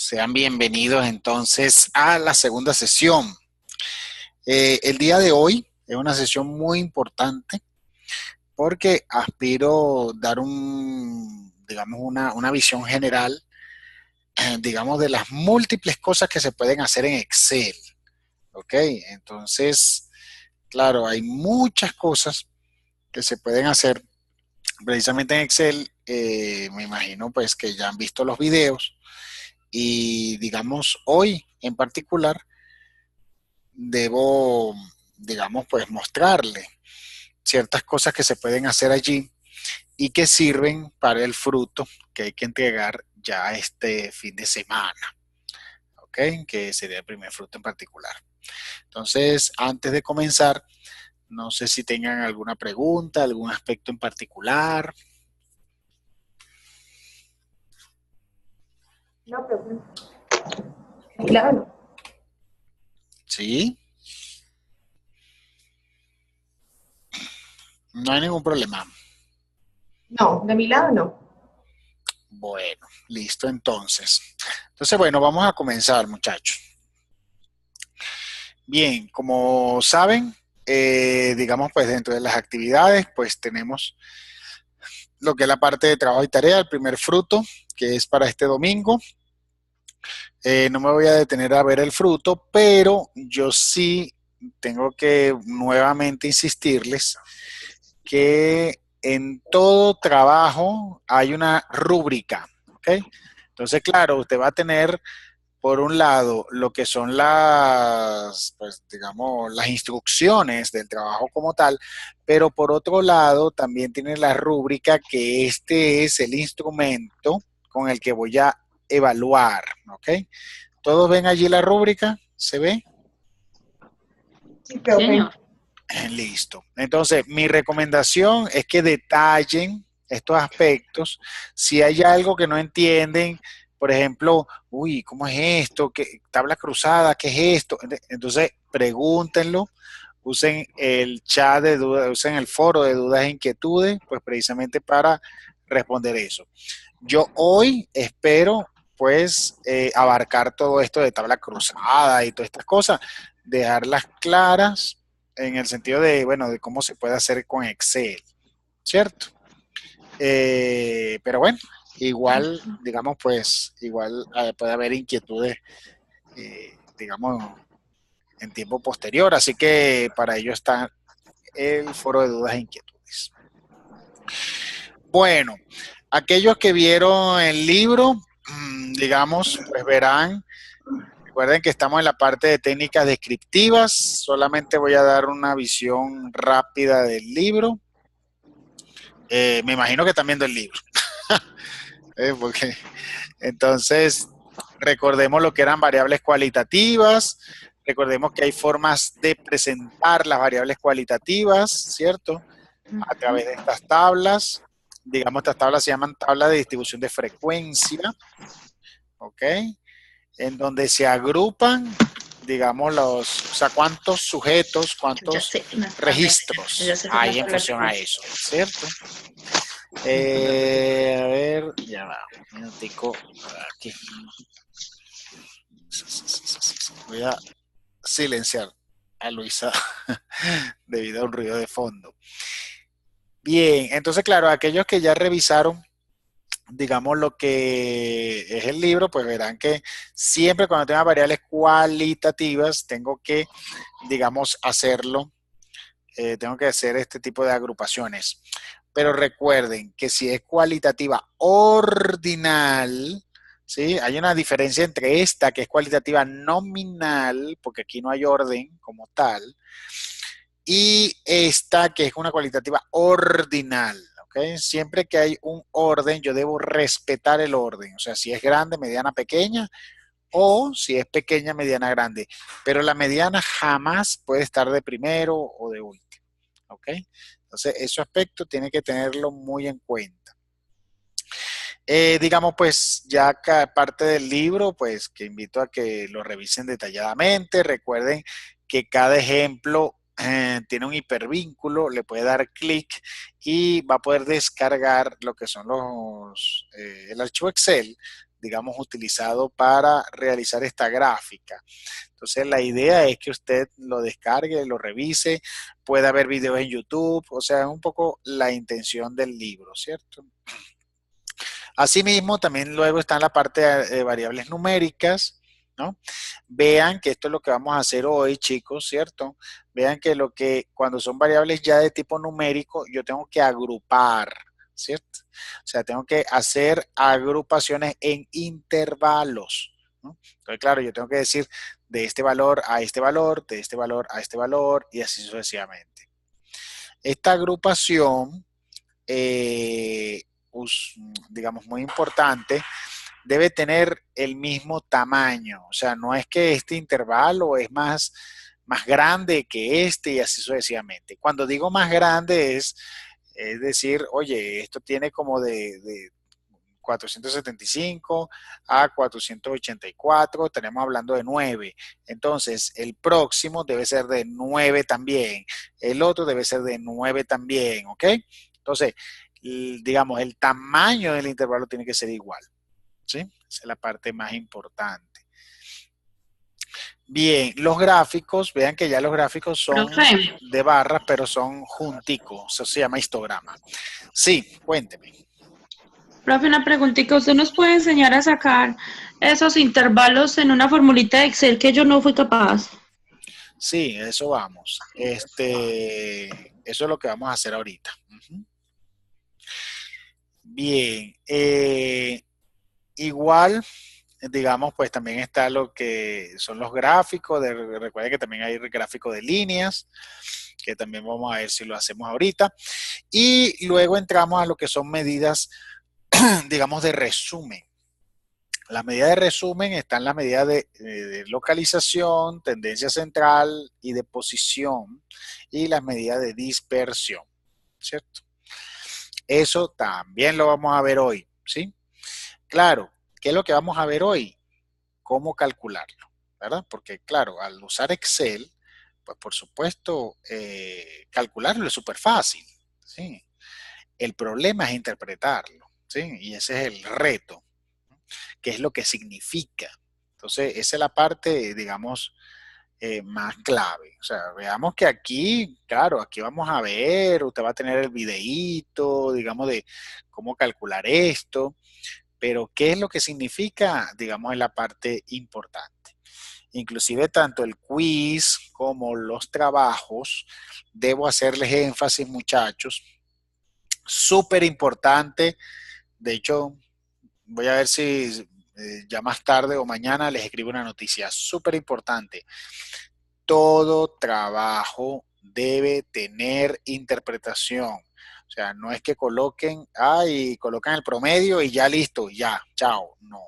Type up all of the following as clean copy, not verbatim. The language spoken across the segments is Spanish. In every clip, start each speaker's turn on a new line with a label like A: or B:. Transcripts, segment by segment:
A: Sean bienvenidos entonces a la segunda sesión. El día de hoy es una sesión muy importante porque aspiro dar digamos, una visión general, digamos, de las múltiples cosas que se pueden hacer en Excel. ¿Ok? Entonces, claro, hay muchas cosas que se pueden hacer precisamente en Excel. Me imagino pues que ya han visto los videos y digamos hoy en particular debo, digamos, pues mostrarle ciertas cosas que se pueden hacer allí y que sirven para el fruto que hay que entregar ya este fin de semana, ¿ok? Que sería el primer fruto en particular. Entonces, antes de comenzar, no sé si tengan alguna pregunta, algún aspecto en particular.
B: No, pero claro.
A: ¿Sí? No hay ningún problema.
B: No, de mi lado no.
A: Bueno, listo entonces. Entonces, bueno, vamos a comenzar, muchachos. Bien, como saben, digamos, pues dentro de las actividades, pues tenemos lo que es la parte de trabajo y tarea, el primer fruto, que es para este domingo. No me voy a detener a ver el fruto, pero yo sí tengo que nuevamente insistirles que en todo trabajo hay una rúbrica, ¿ok? Entonces, claro, usted va a tener por un lado, lo que son pues, digamos, las instrucciones del trabajo como tal, pero por otro lado, también tiene la rúbrica que este es el instrumento con el que voy a evaluar, ¿ok? ¿Todos ven allí la rúbrica? ¿Se ve?
B: Sí, profe.
A: Listo. Entonces, mi recomendación es que detallen estos aspectos. Si hay algo que no entienden, por ejemplo, uy, ¿cómo es esto? ¿Qué tabla cruzada? ¿Qué es esto? Entonces, pregúntenlo. Usen el chat de dudas, usen el foro de dudas e inquietudes, pues precisamente para responder eso. Yo hoy espero, pues, abarcar todo esto de tabla cruzada y todas estas cosas, dejarlas claras en el sentido de, bueno, de cómo se puede hacer con Excel, ¿cierto? Pero bueno, igual, digamos, pues, igual puede haber inquietudes, digamos, en tiempo posterior, así que para ello está el foro de dudas e inquietudes. Bueno, aquellos que vieron el libro, digamos, pues verán. Recuerden que estamos en la parte de técnicas descriptivas. Solamente voy a dar una visión rápida del libro. Me imagino que también del libro. Porque entonces recordemos lo que eran variables cualitativas. Recordemos que hay formas de presentar las variables cualitativas, ¿cierto? A través de estas tablas. Digamos, estas tablas se llaman tablas de distribución de frecuencia. ¿Ok? En donde se agrupan, digamos, o sea, cuántos sujetos,
B: Ya
A: cuántos
B: sé, no, a ver, ya
A: registros
B: sé la
A: hay en
B: tabla
A: función a
B: frecuencia.
A: eso, ¿cierto? A ver, ya va, un minutico aquí. Voy a silenciar a Luisa debido a un ruido de fondo. Bien, entonces, claro, aquellos que ya revisaron, digamos, lo que es el libro, pues verán que siempre cuando tenga variables cualitativas, tengo que, digamos, hacerlo, tengo que hacer este tipo de agrupaciones. Pero recuerden que si es cualitativa ordinal, ¿sí? Hay una diferencia entre esta, que es cualitativa nominal, porque aquí no hay orden como tal, y esta, que es una cualitativa ordinal. ¿Okay? Siempre que hay un orden, yo debo respetar el orden. O sea, si es grande, mediana, pequeña, o si es pequeña, mediana, grande. Pero la mediana jamás puede estar de primero o de último. ¿Ok? Entonces, ese aspecto tiene que tenerlo muy en cuenta. Digamos, pues ya parte del libro, pues que invito a que lo revisen detalladamente. Recuerden que cada ejemplo tiene un hipervínculo, le puede dar clic y va a poder descargar lo que son el archivo Excel digamos, utilizado para realizar esta gráfica. Entonces, la idea es que usted lo descargue, lo revise, pueda ver videos en YouTube, o sea, un poco la intención del libro, ¿cierto? Asimismo, también luego está en la parte de variables numéricas, ¿no? Vean que esto es lo que vamos a hacer hoy, chicos, ¿cierto? Vean que cuando son variables ya de tipo numérico, yo tengo que agrupar, ¿cierto? O sea, tengo que hacer agrupaciones en intervalos, ¿no? Entonces, claro, yo tengo que decir de este valor a este valor, de este valor a este valor, y así sucesivamente. Esta agrupación, eh, digamos, muy importante, debe tener el mismo tamaño. O sea, no es que este intervalo es más grande que este y así sucesivamente. Cuando digo más grande es decir, oye, esto tiene como de 475 a 484, estaremos hablando de 9. Entonces, el próximo debe ser de 9 también. El otro debe ser de 9 también, ¿ok? Entonces, digamos, el tamaño del intervalo tiene que ser igual, ¿sí? Esa es la parte más importante. Bien, los gráficos, vean que ya los gráficos son
C: Profe,
A: de barras, pero son junticos, eso se llama histograma. Sí, cuénteme.
C: profe, una preguntita. ¿Usted nos puede enseñar a sacar esos intervalos en una formulita de Excel que yo no fui capaz?
A: Sí, eso vamos. Eso es lo que vamos a hacer ahorita. Bien, igual, digamos, pues también está lo que son los gráficos. Recuerden que también hay gráfico de líneas, que también vamos a ver si lo hacemos ahorita. Y luego entramos a lo que son medidas, digamos, de resumen. Las medidas de resumen están las medidas de localización, tendencia central y de posición, y las medidas de dispersión, ¿cierto? Eso también lo vamos a ver hoy, ¿sí? Claro, ¿qué es lo que vamos a ver hoy? Cómo calcularlo, ¿verdad? Porque claro, al usar Excel, pues por supuesto, calcularlo es súper fácil, ¿sí? El problema es interpretarlo, ¿sí? Y ese es el reto, qué es lo que significa. Entonces, esa es la parte, digamos, más clave. O sea, veamos que aquí, claro, aquí vamos a ver, usted va a tener el videíto, digamos, de cómo calcular esto, pero qué es lo que significa, digamos, es la parte importante. Inclusive tanto el quiz como los trabajos, debo hacerles énfasis, muchachos, súper importante. De hecho, voy a ver si ya más tarde o mañana les escribo una noticia súper importante. Todo trabajo debe tener interpretación. O sea, no es que colocan el promedio y ya listo, ya, chao. No.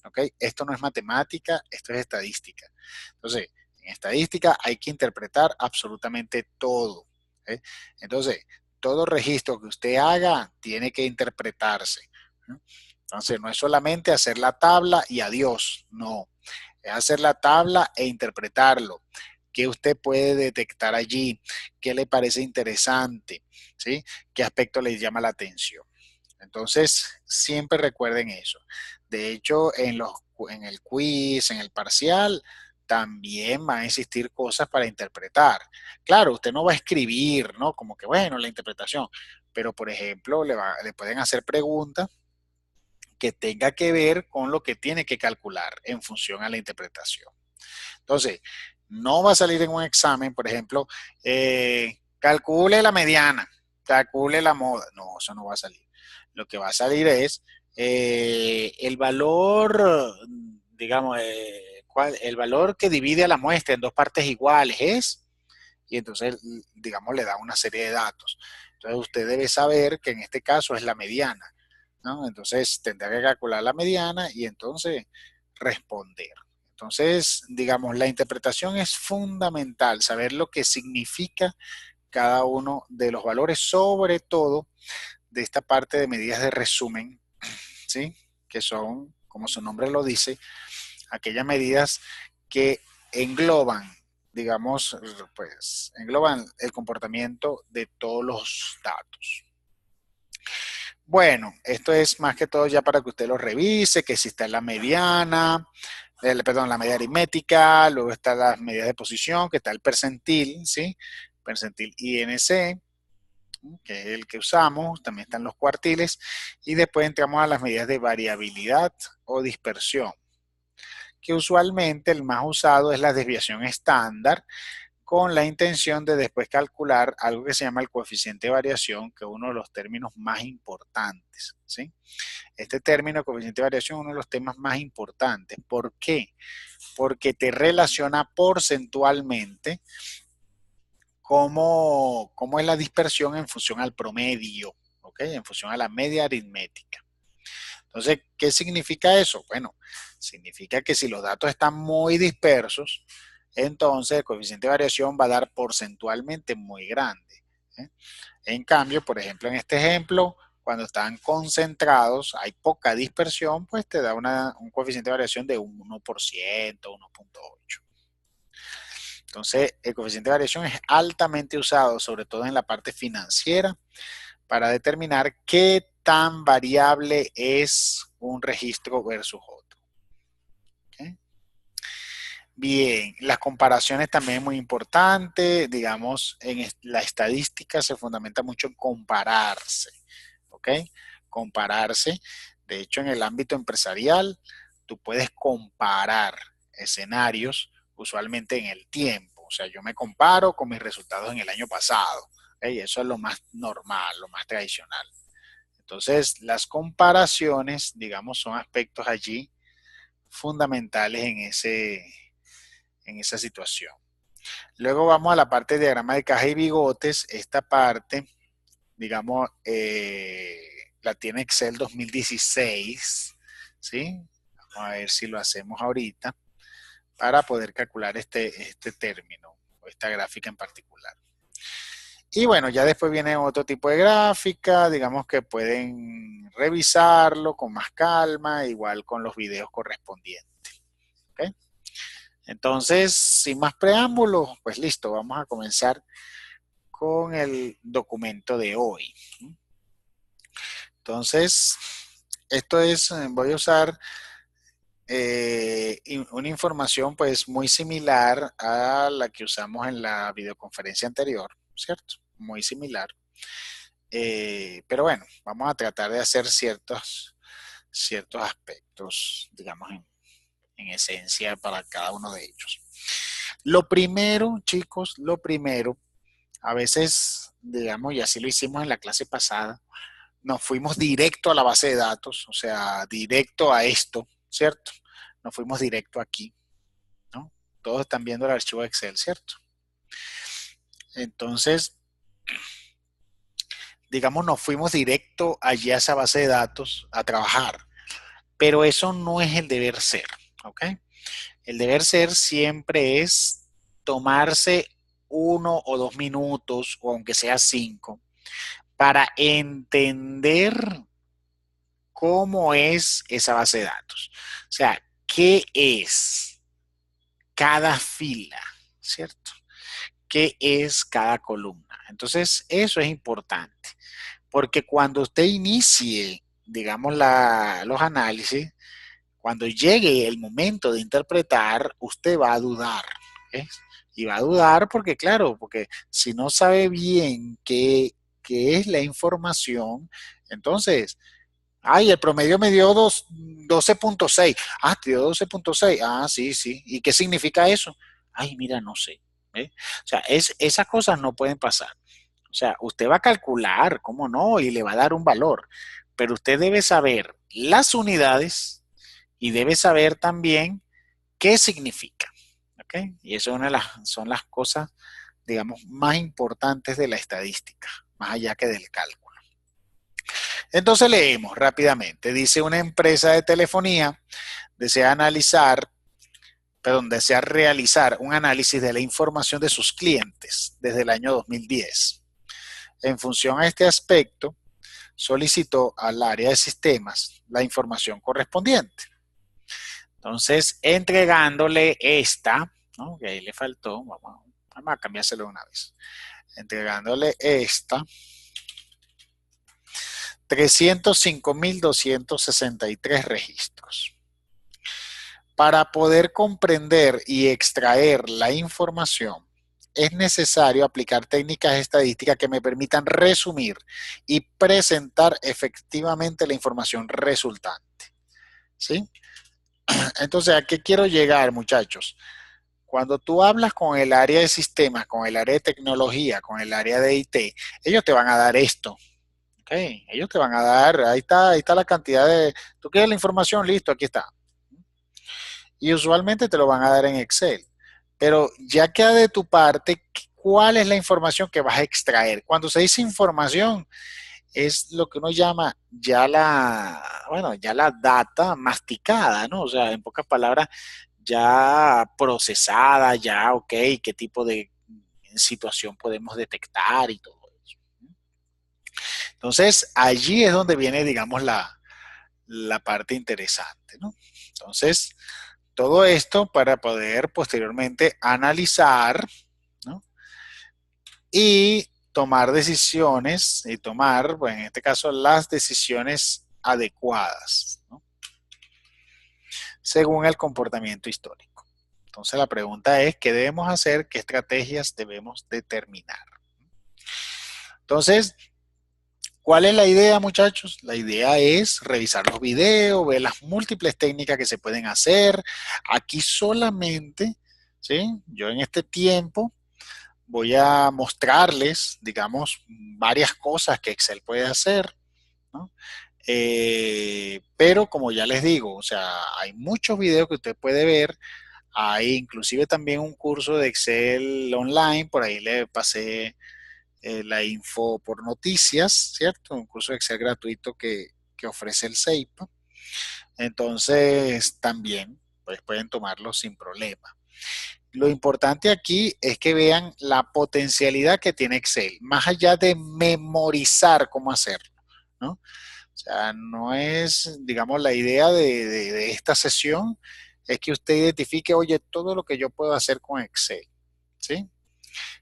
A: ¿Ok? Esto no es matemática, esto es estadística. Entonces, en estadística hay que interpretar absolutamente todo. ¿Ok? Entonces, todo registro que usted haga tiene que interpretarse. ¿No? Entonces, no es solamente hacer la tabla y adiós, no. Es hacer la tabla e interpretarlo. ¿Qué usted puede detectar allí? ¿Qué le parece interesante? ¿Sí? ¿Qué aspecto le llama la atención? Entonces, siempre recuerden eso. De hecho, en el quiz, en el parcial, también van a existir cosas para interpretar. Claro, usted no va a escribir, ¿no? Como que, bueno, la interpretación. Pero, por ejemplo, le pueden hacer preguntas que tenga que ver con lo que tiene que calcular en función a la interpretación. Entonces, no va a salir en un examen, por ejemplo, calcule la mediana, calcule la moda. No, eso no va a salir. Lo que va a salir es el valor, digamos, el valor que divide a la muestra en dos partes iguales es, y entonces, digamos, le da una serie de datos. Entonces, usted debe saber que en este caso es la mediana, ¿no? Entonces, tendrá que calcular la mediana y entonces responder. Entonces, digamos, la interpretación es fundamental, saber lo que significa cada uno de los valores, sobre todo de esta parte de medidas de resumen, ¿sí? Que son, como su nombre lo dice, aquellas medidas que engloban, digamos, engloban el comportamiento de todos los datos. Bueno, esto es más que todo ya para que usted lo revise, que si está en la mediana, perdón, la media aritmética, luego está las medidas de posición, que está el percentil, ¿sí? Percentil INC, que es el que usamos, también están los cuartiles, y después entramos a las medidas de variabilidad o dispersión, que usualmente el más usado es la desviación estándar, con la intención de después calcular algo que se llama el coeficiente de variación, que es uno de los términos más importantes, ¿sí? Este término, coeficiente de variación, es uno de los temas más importantes. ¿Por qué? Porque te relaciona porcentualmente cómo es la dispersión en función al promedio, ¿ok? En función a la media aritmética. Entonces, ¿qué significa eso? Bueno, significa que si los datos están muy dispersos, entonces el coeficiente de variación va a dar porcentualmente muy grande, ¿eh? En cambio, por ejemplo, en este ejemplo, cuando están concentrados, hay poca dispersión, pues te da un coeficiente de variación de 1%, 1.8. Entonces, el coeficiente de variación es altamente usado, sobre todo en la parte financiera, para determinar qué tan variable es un registro versus otro. ¿Okay? Bien, las comparaciones también es muy importante. Digamos, en la estadística se fundamenta mucho en compararse. ¿Ok? Compararse. De hecho, en el ámbito empresarial, tú puedes comparar escenarios usualmente en el tiempo. O sea, yo me comparo con mis resultados en el año pasado. ¿Okay? Eso es lo más normal, lo más tradicional. Entonces, las comparaciones, digamos, son aspectos allí fundamentales en esa situación. Luego vamos a la parte de diagrama de caja y bigotes. Esta parte, digamos, la tiene Excel 2016, ¿sí? Vamos a ver si lo hacemos ahorita para poder calcular este término o esta gráfica en particular. Y bueno, ya después viene otro tipo de gráfica, digamos que pueden revisarlo con más calma, igual con los videos correspondientes. ¿Okay? Entonces, sin más preámbulos, pues listo, vamos a comenzar con el documento de hoy. Entonces, esto es, voy a usar una información pues muy similar a la que usamos en la videoconferencia anterior, ¿cierto? Muy similar. Pero bueno, vamos a tratar de hacer ciertos aspectos, digamos, en esencia para cada uno de ellos. Lo primero, chicos, lo primero, a veces, digamos, y así lo hicimos en la clase pasada, nos fuimos directo a la base de datos, o sea, directo a esto, ¿cierto? Nos fuimos directo aquí, ¿no? Todos están viendo el archivo de Excel, ¿cierto? Entonces, digamos, nos fuimos directo allí a esa base de datos a trabajar, pero eso no es el deber ser, ¿ok? El deber ser siempre es tomarse 1 o 2 minutos, o aunque sea 5, para entender cómo es esa base de datos. O sea, ¿qué es cada fila? ¿Cierto? ¿Qué es cada columna? Entonces, eso es importante, porque cuando usted inicie, digamos, los análisis, cuando llegue el momento de interpretar, usted va a dudar. ¿Eh? Y va a dudar porque, claro, porque si no sabe bien qué es la información, entonces, ay, el promedio me dio 12.6. Ah, te dio 12.6. Ah, sí, sí. ¿Y qué significa eso? Ay, mira, no sé. ¿Eh? O sea, esas cosas no pueden pasar. O sea, usted va a calcular, ¿cómo no? Y le va a dar un valor. Pero usted debe saber las unidades y debe saber también qué significa. ¿Ok? Y eso son las cosas, digamos, más importantes de la estadística, más allá que del cálculo. Entonces leemos rápidamente. Dice: una empresa de telefonía desea realizar un análisis de la información de sus clientes desde el año 2010. En función a este aspecto, solicitó al área de sistemas la información correspondiente. Entonces, entregándole esta, ¿no? Que ahí le faltó, vamos a cambiárselo una vez. Entregándole esta, 305.263 registros. Para poder comprender y extraer la información, es necesario aplicar técnicas estadísticas que me permitan resumir y presentar efectivamente la información resultante. ¿Sí? Entonces, ¿a qué quiero llegar, muchachos? Cuando tú hablas con el área de sistemas, con el área de tecnología, con el área de IT, ellos te van a dar esto. ¿Okay? Ellos te van a dar, ahí está la cantidad de, tú quieres la información, listo, aquí está. Y usualmente te lo van a dar en Excel. Pero ya queda de tu parte cuál es la información que vas a extraer. Cuando se dice información, es lo que uno llama ya la data masticada, ¿no? O sea, en pocas palabras, ya procesada, ya, ok, qué tipo de situación podemos detectar y todo eso. Entonces, allí es donde viene, digamos, la parte interesante, ¿no? Entonces, todo esto para poder posteriormente analizar, ¿no? Y tomar decisiones y tomar, pues en este caso, las decisiones adecuadas, ¿no? Según el comportamiento histórico. Entonces la pregunta es, ¿qué debemos hacer? ¿Qué estrategias debemos determinar? Entonces, ¿cuál es la idea, muchachos? La idea es revisar los videos, ver las múltiples técnicas que se pueden hacer. Aquí solamente, ¿sí? Yo en este tiempo voy a mostrarles, digamos, varias cosas que Excel puede hacer, ¿no? Pero como ya les digo, o sea, hay muchos videos que usted puede ver. Hay inclusive también un curso de Excel online, por ahí le pasé la info por noticias, ¿cierto? Un curso de Excel gratuito que ofrece el CEIPA. Entonces, también pues, pueden tomarlo sin problema. Lo importante aquí es que vean la potencialidad que tiene Excel, más allá de memorizar cómo hacerlo, ¿no? O sea, no es, digamos, la idea de esta sesión es que usted identifique, oye, todo lo que yo puedo hacer con Excel, ¿sí?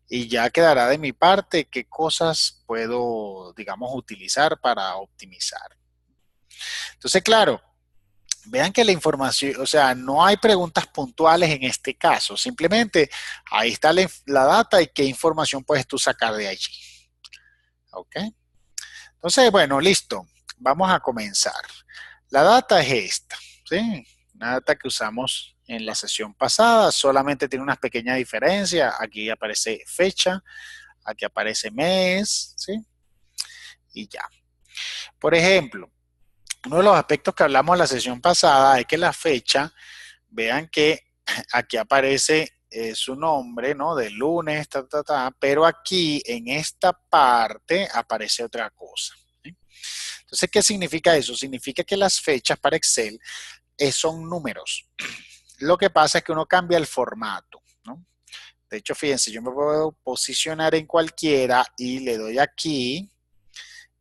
A: Y ya quedará de mi parte qué cosas puedo, digamos, utilizar para optimizar. Entonces, claro, vean que la información, o sea, no hay preguntas puntuales en este caso, simplemente ahí está la data y qué información puedes tú sacar de allí. ¿Ok? Entonces, bueno, listo, vamos a comenzar. La data es esta, ¿sí? Una data que usamos en la sesión pasada, solamente tiene unas pequeñas diferencias. Aquí aparece fecha, aquí aparece mes, ¿sí? Y ya. Por ejemplo, uno de los aspectos que hablamos en la sesión pasada es que la fecha, vean que aquí aparece su nombre, ¿no? De lunes, pero aquí en esta parte aparece otra cosa. ¿Sí? Entonces, ¿qué significa eso? Significa que las fechas para Excel son números. Lo que pasa es que uno cambia el formato, ¿no? De hecho, fíjense, yo me puedo posicionar en cualquiera y le doy aquí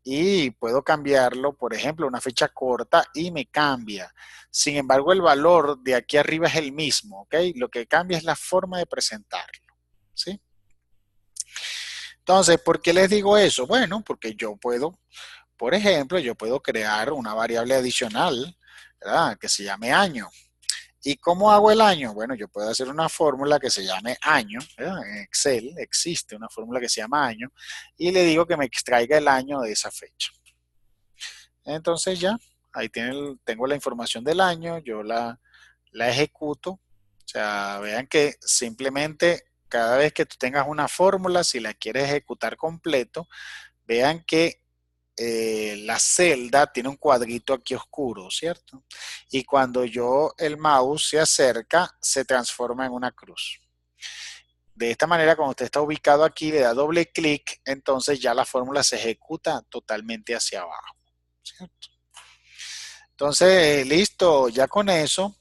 A: y puedo cambiarlo, por ejemplo, una fecha corta y me cambia. Sin embargo, el valor de aquí arriba es el mismo, ¿ok? Lo que cambia es la forma de presentarlo, ¿sí? Entonces, ¿por qué les digo eso? Bueno, porque yo puedo, por ejemplo, yo puedo crear una variable adicional, ¿verdad? Que se llame año. ¿Y cómo hago el año? Bueno, yo puedo hacer una fórmula que se llame año, ¿verdad? En Excel existe una fórmula que se llama año y le digo que me extraiga el año de esa fecha. Entonces ya, ahí tengo la información del año, yo la ejecuto. O sea, vean que simplemente cada vez que tú tengas una fórmula, si la quieres ejecutar completo, vean que la celda tiene un cuadrito aquí oscuro, ¿cierto? Y cuando el mouse se acerca, se transforma en una cruz. De esta manera, cuando usted está ubicado aquí, le da doble clic, entonces ya la fórmula se ejecuta totalmente hacia abajo, ¿cierto? Entonces, listo, ya con eso,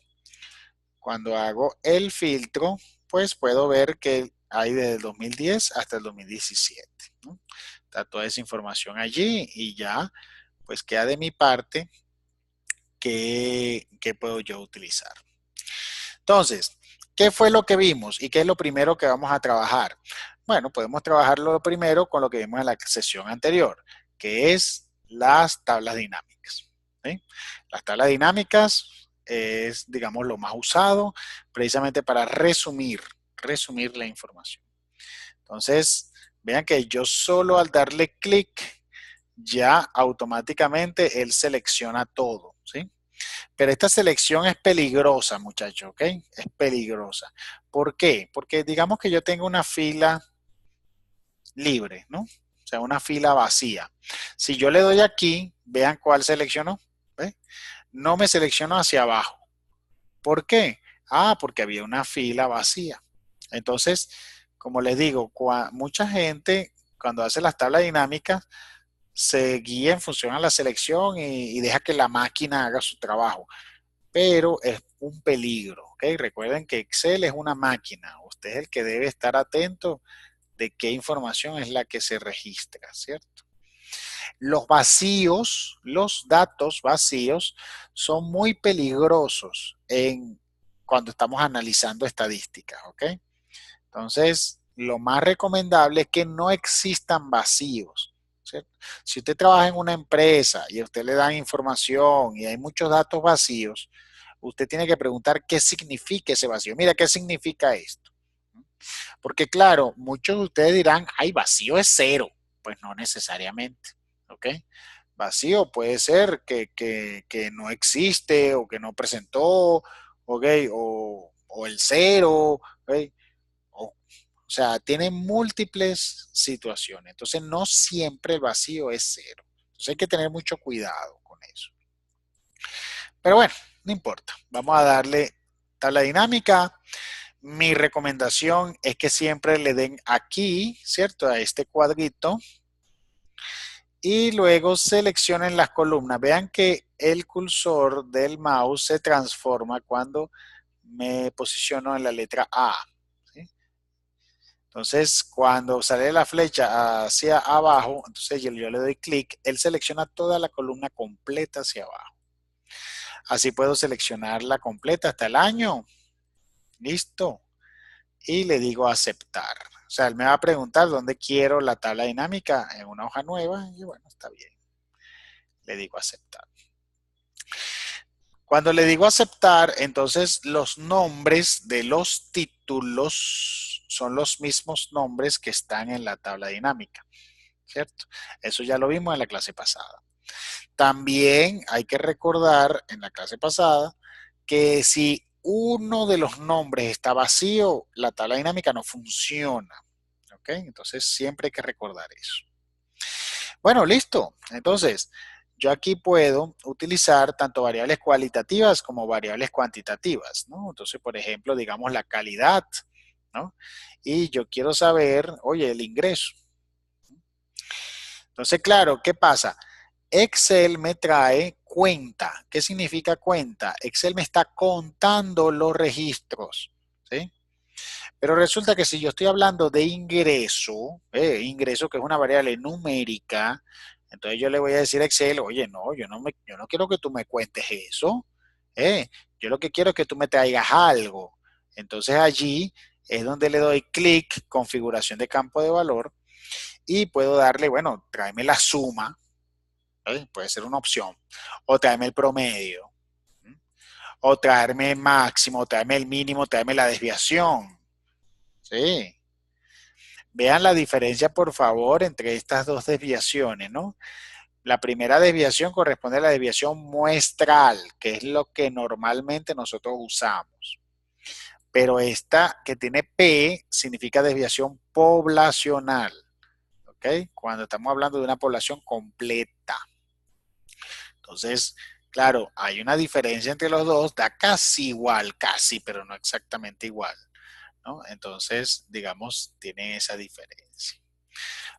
A: cuando hago el filtro, pues puedo ver que hay desde el 2010 hasta el 2017, ¿no? Está toda esa información allí y ya, pues queda de mi parte qué puedo yo utilizar. Entonces, ¿qué fue lo que vimos y qué es lo primero que vamos a trabajar? Bueno, podemos trabajarlo primero con lo que vimos en la sesión anterior, que es las tablas dinámicas. ¿Sí? Las tablas dinámicas es, digamos, lo más usado precisamente para resumir la información. Entonces, vean que yo solo al darle clic, ya automáticamente él selecciona todo, ¿sí? Pero esta selección es peligrosa, muchachos, ¿ok? Es peligrosa. ¿Por qué? Porque digamos que yo tengo una fila libre, ¿no? O sea, una fila vacía. Si yo le doy aquí, vean cuál seleccionó. ¿Ve? No me seleccionó hacia abajo. ¿Por qué? Ah, porque había una fila vacía. Entonces, como les digo, mucha gente cuando hace las tablas dinámicas se guía en función a la selección y deja que la máquina haga su trabajo. Pero es un peligro, ¿ok? Recuerden que Excel es una máquina. Usted es el que debe estar atento de qué información es la que se registra, ¿cierto? Los vacíos, los datos vacíos son muy peligrosos cuando estamos analizando estadísticas, ¿ok? Entonces, lo más recomendable es que no existan vacíos, ¿cierto? Si usted trabaja en una empresa y a usted le dan información y hay muchos datos vacíos, usted tiene que preguntar qué significa ese vacío. Mira, ¿qué significa esto? Porque claro, muchos de ustedes dirán, ay, vacío es cero. Pues no necesariamente, ¿ok? Vacío puede ser que no existe o que no presentó, ¿ok? O el cero, ¿ok? O sea, tiene múltiples situaciones. Entonces, no siempre el vacío es cero. Entonces, hay que tener mucho cuidado con eso. Pero bueno, no importa. Vamos a darle tabla dinámica. Mi recomendación es que siempre le den aquí, ¿cierto? A este cuadrito. Y luego seleccionen las columnas. Vean que el cursor del mouse se transforma cuando me posiciono en la letra A. ¿Sí? Entonces, cuando sale la flecha hacia abajo, entonces yo le doy clic, él selecciona toda la columna completa hacia abajo. Así puedo seleccionar la completa hasta el año. Listo. Y le digo aceptar. O sea, él me va a preguntar dónde quiero la tabla dinámica en una hoja nueva y bueno, está bien. Le digo aceptar. Cuando le digo aceptar, entonces los nombres de los títulos son los mismos nombres que están en la tabla dinámica, ¿cierto? Eso ya lo vimos en la clase pasada. También hay que recordar en la clase pasada que si uno de los nombres está vacío, la tabla dinámica no funciona. ¿Ok? Entonces siempre hay que recordar eso. Bueno, listo. Entonces, yo aquí puedo utilizar tanto variables cualitativas como variables cuantitativas, ¿no? Entonces, por ejemplo, digamos la calidad, ¿no? Y yo quiero saber, oye, el ingreso. Entonces, claro, ¿qué pasa? Excel me trae cuenta. ¿Qué significa cuenta? Excel me está contando los registros, ¿sí? Pero resulta que si yo estoy hablando de ingreso, ingreso que es una variable numérica, entonces yo le voy a decir a Excel, oye, no, yo no quiero que tú me cuentes eso, yo lo que quiero es que tú me traigas algo. Entonces allí es donde le doy clic, configuración de campo de valor, y puedo darle, bueno, tráeme la suma, puede ser una opción, o tráeme el promedio, o traerme el máximo, o traerme el mínimo, traerme la desviación. Sí. Vean la diferencia, por favor, entre estas dos desviaciones, ¿no? La primera desviación corresponde a la desviación muestral, que es lo que normalmente nosotros usamos. Pero esta que tiene P significa desviación poblacional, ¿ok? Cuando estamos hablando de una población completa. Entonces, claro, hay una diferencia entre los dos, da casi igual, casi, pero no exactamente igual, ¿no? Entonces, digamos, tiene esa diferencia.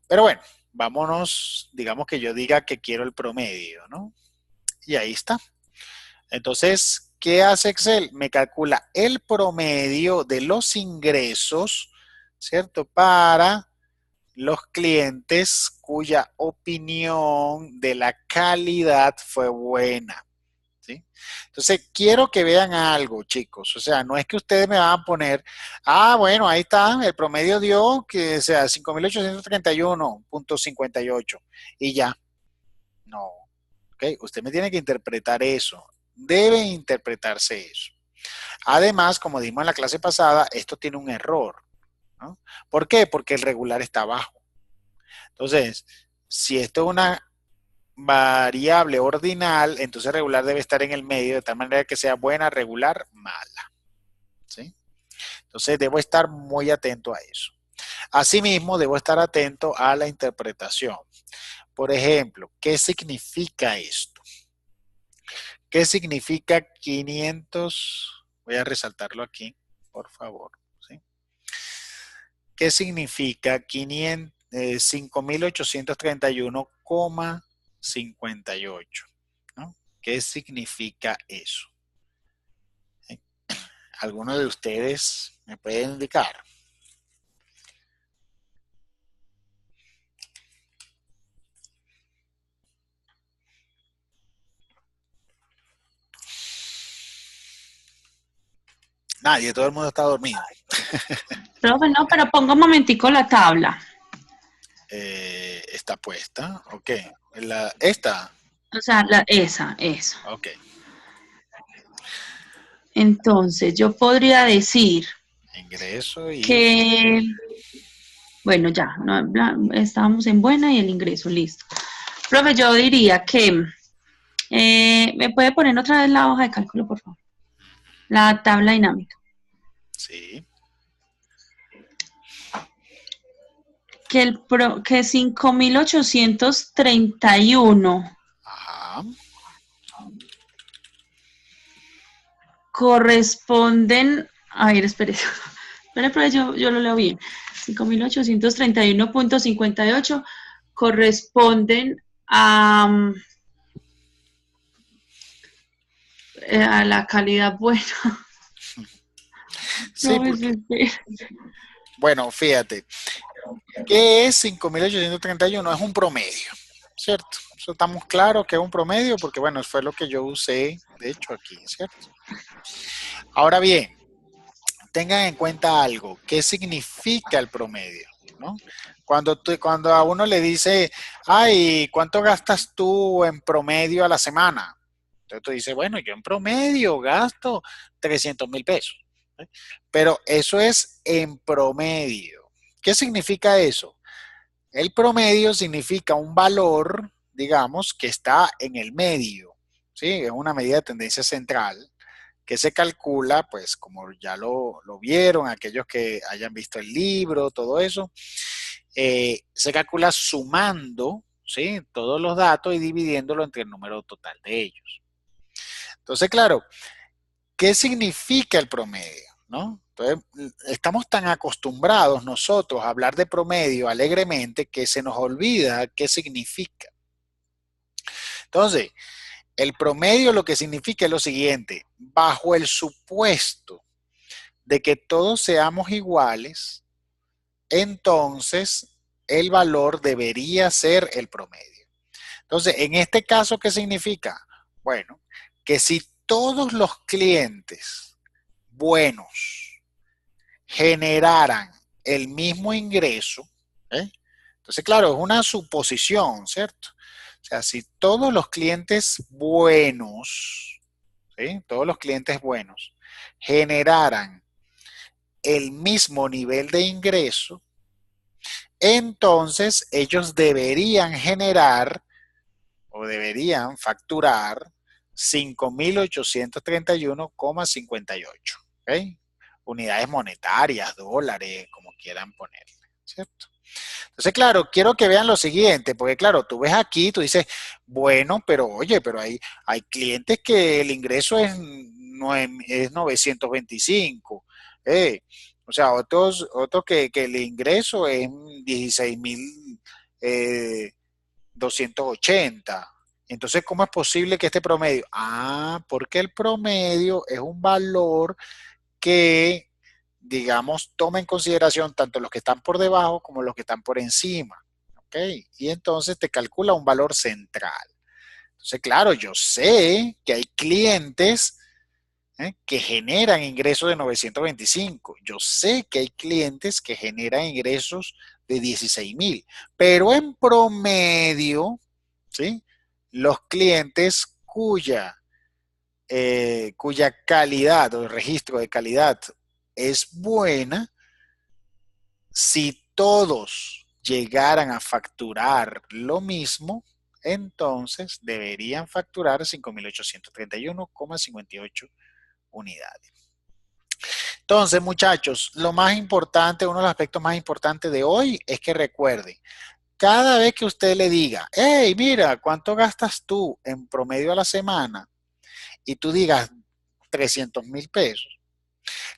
A: Pero bueno, vámonos, digamos que yo diga que quiero el promedio, ¿no? Y ahí está. Entonces, ¿qué hace Excel? Me calcula el promedio de los ingresos, ¿cierto? Para los clientes cuya opinión de la calidad fue buena. ¿Sí? Entonces, quiero que vean algo, chicos. O sea, no es que ustedes me van a poner, bueno, ahí está, el promedio dio que sea 5.831.58 y ya. No. ¿Ok? Usted me tiene que interpretar eso. Debe interpretarse eso. Además, como dijimos en la clase pasada, esto tiene un error, ¿no? ¿Por qué? Porque el regular está abajo. Entonces, si esto es una variable ordinal, entonces regular debe estar en el medio, de tal manera que sea buena, regular, mala. ¿Sí? Entonces, debo estar muy atento a eso. Asimismo, debo estar atento a la interpretación. Por ejemplo, ¿qué significa esto? ¿Qué significa 500? Voy a resaltarlo aquí, por favor. ¿Sí? ¿Qué significa 5.831,58? ¿No? ¿Qué significa eso? ¿Sí? ¿Alguno de ustedes me puede indicar? Nadie, todo el mundo está dormido.
C: Profe, no, pero ponga un momentico la tabla.
A: Está puesta, ok. Esta,
C: O sea, esa.
A: ok.
C: Entonces, yo podría decir
A: Ingreso y...
C: que, bueno, ya, no, estábamos en buena y el ingreso, listo. Profe, yo diría que, ¿me puede poner otra vez la hoja de cálculo, por favor? La tabla dinámica.
A: Sí.
C: Que 5.831
A: Ajá.
C: corresponden, a ver, espere, pero yo lo leo bien. 5.831,58 corresponden a la calidad buena.
A: Sí, porque, bueno, fíjate, ¿qué es 5.831? Es un promedio, ¿cierto? Eso estamos claros que es un promedio porque, bueno, fue lo que yo usé, de hecho, aquí, ¿cierto? Ahora bien, tengan en cuenta algo. ¿Qué significa el promedio? ¿No? Cuando a uno le dice, ay, ¿cuánto gastas tú en promedio a la semana? Entonces tú dices, bueno, yo en promedio gasto 300,000 pesos. ¿Sí? Pero eso es en promedio. ¿Qué significa eso? El promedio significa un valor, digamos, que está en el medio. ¿Sí? Es una medida de tendencia central que se calcula, pues como ya lo vieron, aquellos que hayan visto el libro, todo eso, se calcula sumando, ¿sí? Todos los datos y dividiéndolo entre el número total de ellos. Entonces, claro, ¿qué significa el promedio? ¿No? Entonces, estamos tan acostumbrados nosotros a hablar de promedio alegremente que se nos olvida qué significa. Entonces, el promedio lo que significa es lo siguiente: bajo el supuesto de que todos seamos iguales, entonces el valor debería ser el promedio. Entonces, en este caso, ¿qué significa? Bueno, que si todos los clientes buenos generaran el mismo ingreso, ¿eh? Entonces, claro, es una suposición, ¿cierto? O sea, si todos los clientes buenos, ¿sí? Todos los clientes buenos generaran el mismo nivel de ingreso, entonces ellos deberían generar o deberían facturar 5.831,58. ¿Okay? Unidades monetarias, dólares, como quieran ponerle, ¿cierto? Entonces, claro, quiero que vean lo siguiente, porque claro, tú ves aquí, tú dices, bueno, pero oye, pero hay clientes que el ingreso es 925. Eh, o sea, otros que el ingreso es 16.280. Entonces, ¿cómo es posible que este promedio? Ah, porque el promedio es un valor que, digamos, toma en consideración tanto los que están por debajo como los que están por encima. ¿Ok? Y entonces te calcula un valor central. Entonces, claro, yo sé que hay clientes que generan ingresos de 925. Yo sé que hay clientes que generan ingresos de 16,000, pero en promedio, ¿sí? los clientes cuya calidad o el registro de calidad es buena, si todos llegaran a facturar lo mismo, entonces deberían facturar 5.831,58 unidades. Entonces, muchachos, lo más importante, uno de los aspectos más importantes de hoy es que recuerden, cada vez que usted le diga, hey, mira, ¿cuánto gastas tú en promedio a la semana? Y tú digas 300.000 pesos.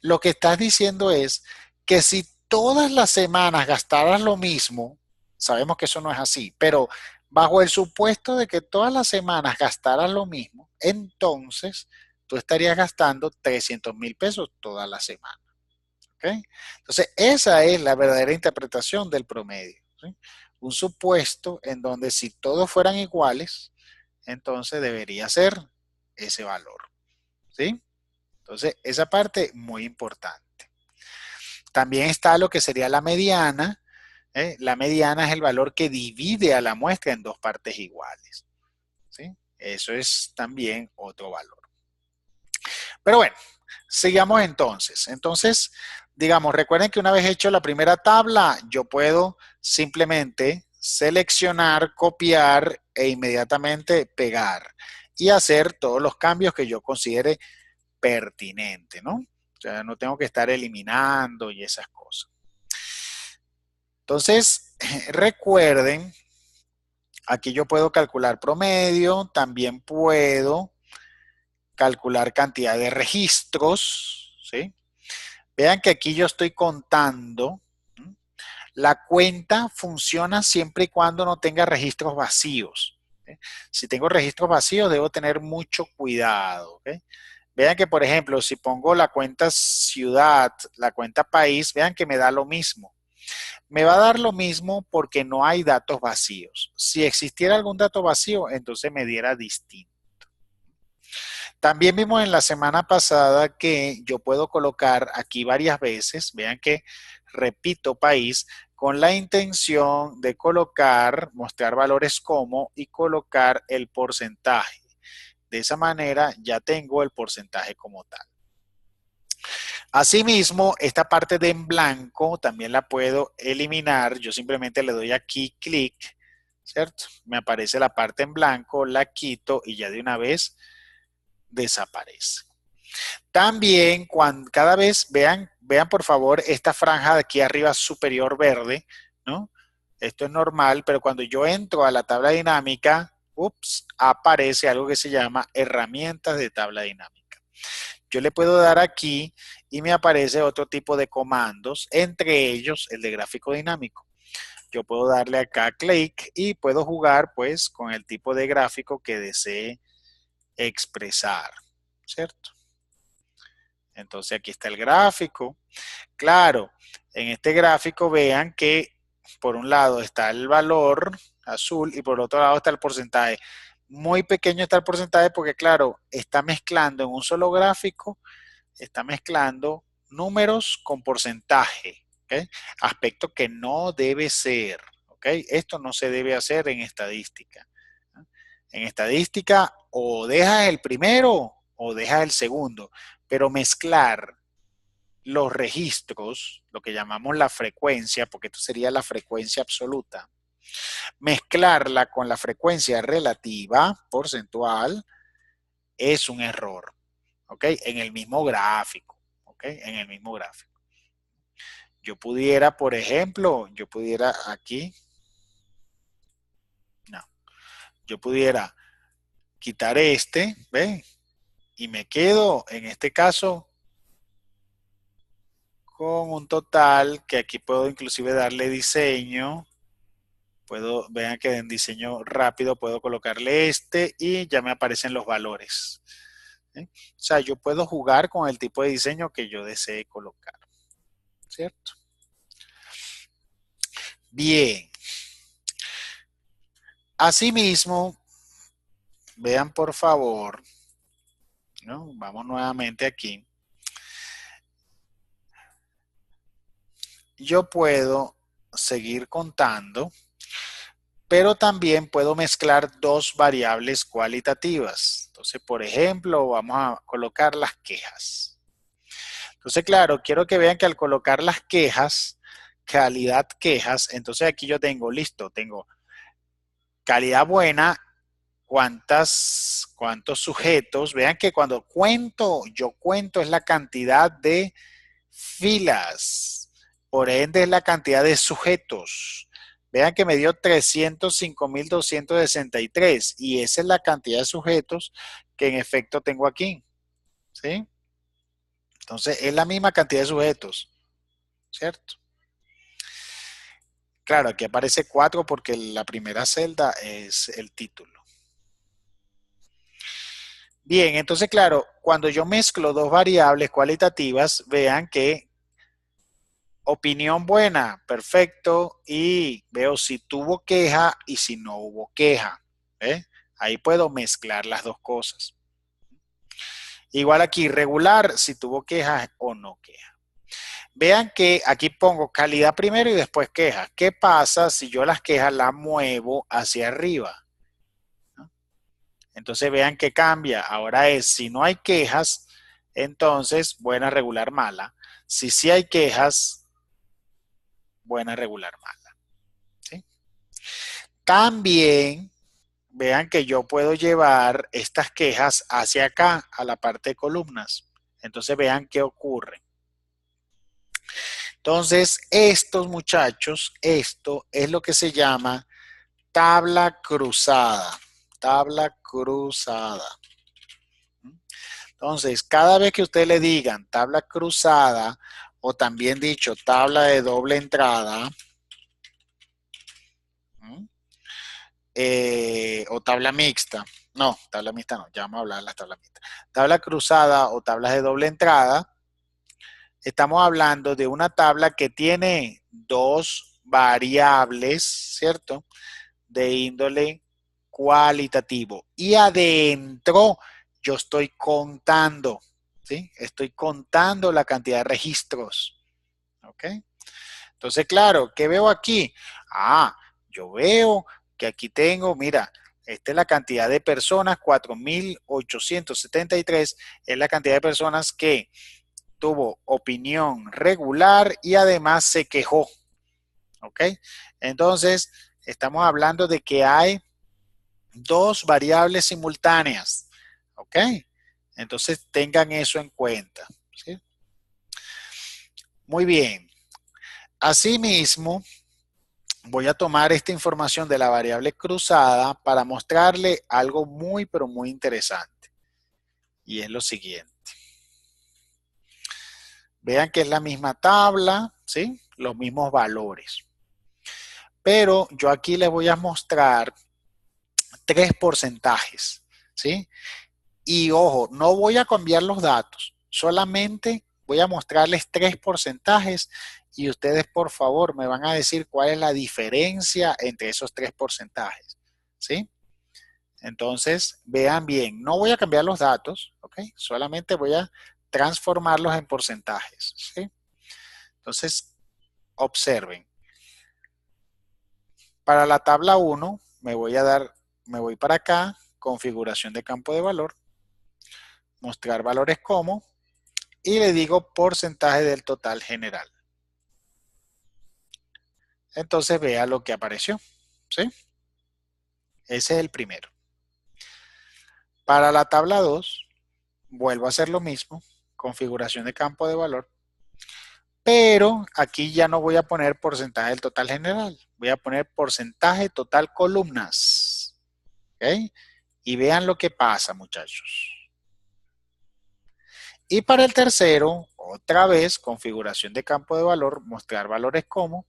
A: Lo que estás diciendo es que si todas las semanas gastaras lo mismo, sabemos que eso no es así, pero bajo el supuesto de que todas las semanas gastaras lo mismo, entonces tú estarías gastando 300.000 pesos toda la semana. ¿Okay? Entonces, esa es la verdadera interpretación del promedio. ¿Sí? Un supuesto en donde si todos fueran iguales, entonces debería ser ese valor. ¿Sí? Entonces, esa parte muy importante. También está lo que sería la mediana. La mediana es el valor que divide a la muestra en dos partes iguales. ¿Sí? Eso es también otro valor. Pero bueno, sigamos entonces. Entonces, digamos, recuerden que una vez hecho la primera tabla, yo puedo simplemente seleccionar, copiar e inmediatamente pegar y hacer todos los cambios que yo considere pertinente, ¿no? O sea, no tengo que estar eliminando y esas cosas. Entonces, recuerden, aquí yo puedo calcular promedio, también puedo calcular cantidad de registros, ¿sí? Vean que aquí yo estoy contando. La cuenta funciona siempre y cuando no tenga registros vacíos. ¿Sí? Si tengo registros vacíos, debo tener mucho cuidado. ¿Okay? Vean que, por ejemplo, si pongo la cuenta ciudad, la cuenta país, vean que me da lo mismo. Me va a dar lo mismo porque no hay datos vacíos. Si existiera algún dato vacío, entonces me diera distinto. También vimos en la semana pasada que yo puedo colocar aquí varias veces, vean que repito país, con la intención de colocar, mostrar valores como y colocar el porcentaje. De esa manera ya tengo el porcentaje como tal. Asimismo, esta parte de en blanco también la puedo eliminar. Yo simplemente le doy aquí clic, ¿cierto? Me aparece la parte en blanco, la quito y ya de una vez desaparece. También cada vez vean por favor esta franja de aquí arriba superior verde, ¿no? Esto es normal, pero cuando yo entro a la tabla dinámica, aparece algo que se llama herramientas de tabla dinámica. Yo le puedo dar aquí y me aparece otro tipo de comandos, entre ellos el de gráfico dinámico. Yo puedo darle acá clic y puedo jugar pues con el tipo de gráfico que desee expresar, ¿cierto? Entonces aquí está el gráfico. Claro, en este gráfico vean que por un lado está el valor azul y por otro lado está el porcentaje. Muy pequeño está el porcentaje porque claro, está mezclando en un solo gráfico, está mezclando números con porcentaje. ¿Okay? Aspecto que no debe ser. ¿Okay? Esto no se debe hacer en estadística. En estadística o dejas el primero o dejas el segundo, pero mezclar los registros, lo que llamamos la frecuencia, porque esto sería la frecuencia absoluta, mezclarla con la frecuencia relativa, porcentual, es un error, ¿ok? En el mismo gráfico, ¿ok? En el mismo gráfico. Yo pudiera, por ejemplo, yo pudiera aquí, no, yo pudiera quitar este, ¿ven? Y me quedo, en este caso, con un total que aquí puedo inclusive darle diseño. Vean que en diseño rápido puedo colocarle este y ya me aparecen los valores. ¿Sí? O sea, yo puedo jugar con el tipo de diseño que yo desee colocar. ¿Cierto? Bien. Asimismo, vean por favor, ¿no? Vamos nuevamente aquí. Yo puedo seguir contando pero también puedo mezclar dos variables cualitativas. Entonces, por ejemplo, vamos a colocar las quejas. Entonces, claro, quiero que vean que al colocar las quejas, calidad quejas, entonces aquí yo tengo, listo, tengo calidad buena, cuántos sujetos. Vean que cuando yo cuento es la cantidad de filas, por ende es la cantidad de sujetos. Vean que me dio 305.263 y esa es la cantidad de sujetos que en efecto tengo aquí, ¿sí? Entonces es la misma cantidad de sujetos, ¿cierto? Claro, aquí aparece 4 porque la primera celda es el título. Bien, entonces claro, cuando yo mezclo dos variables cualitativas, vean que opinión buena, perfecto, y veo si tuvo queja y si no hubo queja. ¿Eh? Ahí puedo mezclar las dos cosas. Igual aquí, regular, si tuvo queja o no queja. Vean que aquí pongo calidad primero y después quejas. ¿Qué pasa si yo las quejas las muevo hacia arriba? Entonces vean que cambia. Ahora es, si no hay quejas, entonces buena, regular, mala. Si sí hay quejas, buena, regular, mala. ¿Sí? También vean que yo puedo llevar estas quejas hacia acá, a la parte de columnas. Entonces vean qué ocurre. Entonces, estos muchachos, esto es lo que se llama tabla cruzada. Tabla cruzada. Entonces, cada vez que ustedes le digan tabla cruzada o también dicho tabla de doble entrada o tabla mixta, no, tabla mixta no, ya vamos a hablar de las tablas mixtas. Tabla cruzada o tablas de doble entrada, estamos hablando de una tabla que tiene dos variables, ¿cierto? De índole cualitativo. Y adentro yo estoy contando, ¿sí? Estoy contando la cantidad de registros. ¿Ok? Entonces, claro, ¿qué veo aquí? Ah, yo veo que aquí tengo, mira, esta es la cantidad de personas, 4.873, es la cantidad de personas que tuvo opinión regular y además se quejó. ¿Ok? Entonces, estamos hablando de que hay dos variables simultáneas. ¿Ok? Entonces, tengan eso en cuenta. ¿Sí? Muy bien. Asimismo, voy a tomar esta información de la variable cruzada para mostrarle algo muy, pero muy interesante. Y es lo siguiente. Vean que es la misma tabla, ¿sí? Los mismos valores. Pero yo aquí les voy a mostrar tres porcentajes, ¿sí? Y ojo, no voy a cambiar los datos, solamente voy a mostrarles tres porcentajes y ustedes por favor me van a decir cuál es la diferencia entre esos tres porcentajes, ¿sí? Entonces, vean bien, no voy a cambiar los datos, ¿ok? Solamente voy a transformarlos en porcentajes, ¿sí? Entonces, observen. Para la tabla 1, me voy para acá, configuración de campo de valor, mostrar valores como, y le digo porcentaje del total general. Entonces vea lo que apareció, ¿sí? Ese es el primero. Para la tabla 2, vuelvo a hacer lo mismo, configuración de campo de valor, pero aquí ya no voy a poner porcentaje del total general, voy a poner porcentaje total columnas, ¿ok? Y vean lo que pasa, muchachos. Y para el tercero, otra vez, configuración de campo de valor, mostrar valores como,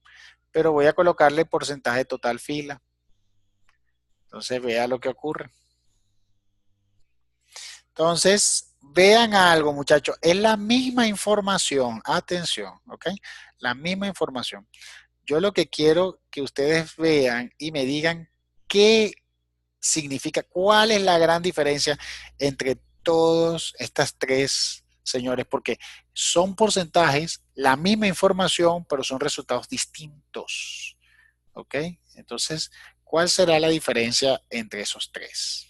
A: pero voy a colocarle porcentaje total fila. Entonces, vea lo que ocurre. Entonces, vean algo, muchachos, es la misma información, atención, ¿ok? La misma información. Yo lo que quiero que ustedes vean y me digan qué significa, cuál es la gran diferencia entre todas estas tres, señores, porque son porcentajes, la misma información, pero son resultados distintos, ¿ok? Entonces, ¿Cuál será la diferencia entre esos tres?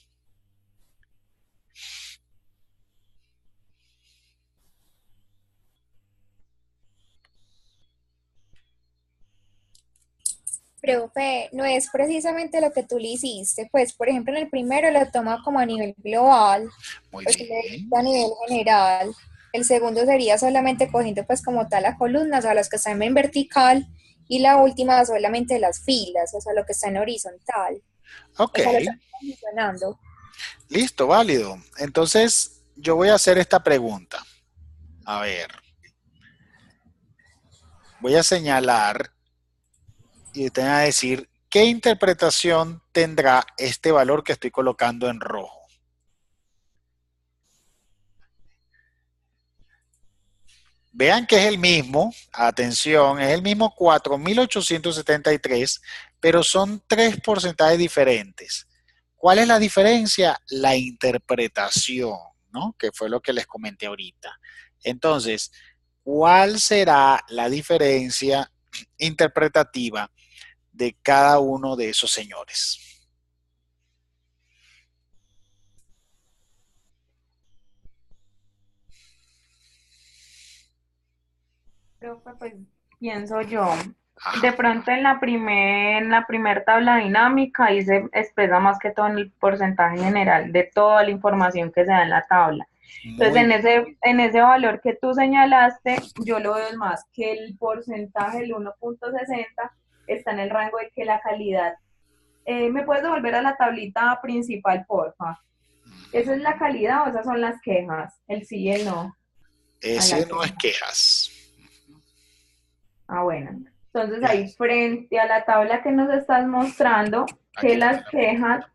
D: Profe, no es precisamente lo que tú le hiciste, pues por ejemplo en el primero lo toma como a nivel global,
A: Muy
D: pues le
A: bien.
D: dicta a nivel general. El segundo sería solamente cogiendo pues como tal las columnas, o las que están en vertical, y la última solamente las filas, o sea, lo que está en horizontal.
A: Ok,
D: O sea, lo están mencionando.
A: listo, válido. Entonces, yo voy a hacer esta pregunta. A ver, voy a señalar y usted va a decir, ¿qué interpretación tendrá este valor que estoy colocando en rojo? Vean que es el mismo, atención, es el mismo 4.873, pero son 3 porcentajes diferentes. ¿Cuál es la diferencia? La interpretación, ¿no? Que fue lo que les comenté ahorita. Entonces, ¿cuál será la diferencia interpretativa de cada uno de esos señores?
C: Profe, pues pienso yo. De
A: Ajá.
C: pronto en la primer tabla dinámica ahí se expresa más que todo en el porcentaje general de toda la información que se da en la tabla. Entonces
A: Muy bien.
C: en ese valor que tú señalaste, yo lo veo más que el porcentaje, el 1.60, está en el rango de que la calidad. ¿Me puedes devolver a la tablita principal, porfa? ¿Esa es la calidad o esas son las quejas? El sí y el no a
A: Ese
C: la
A: no es
C: queja.
A: quejas.
C: Ah, bueno. Entonces
A: Ya,
C: ahí frente a la tabla que nos estás mostrando,
A: aquí
C: que
A: tengo
C: las
A: la foto.
C: quejas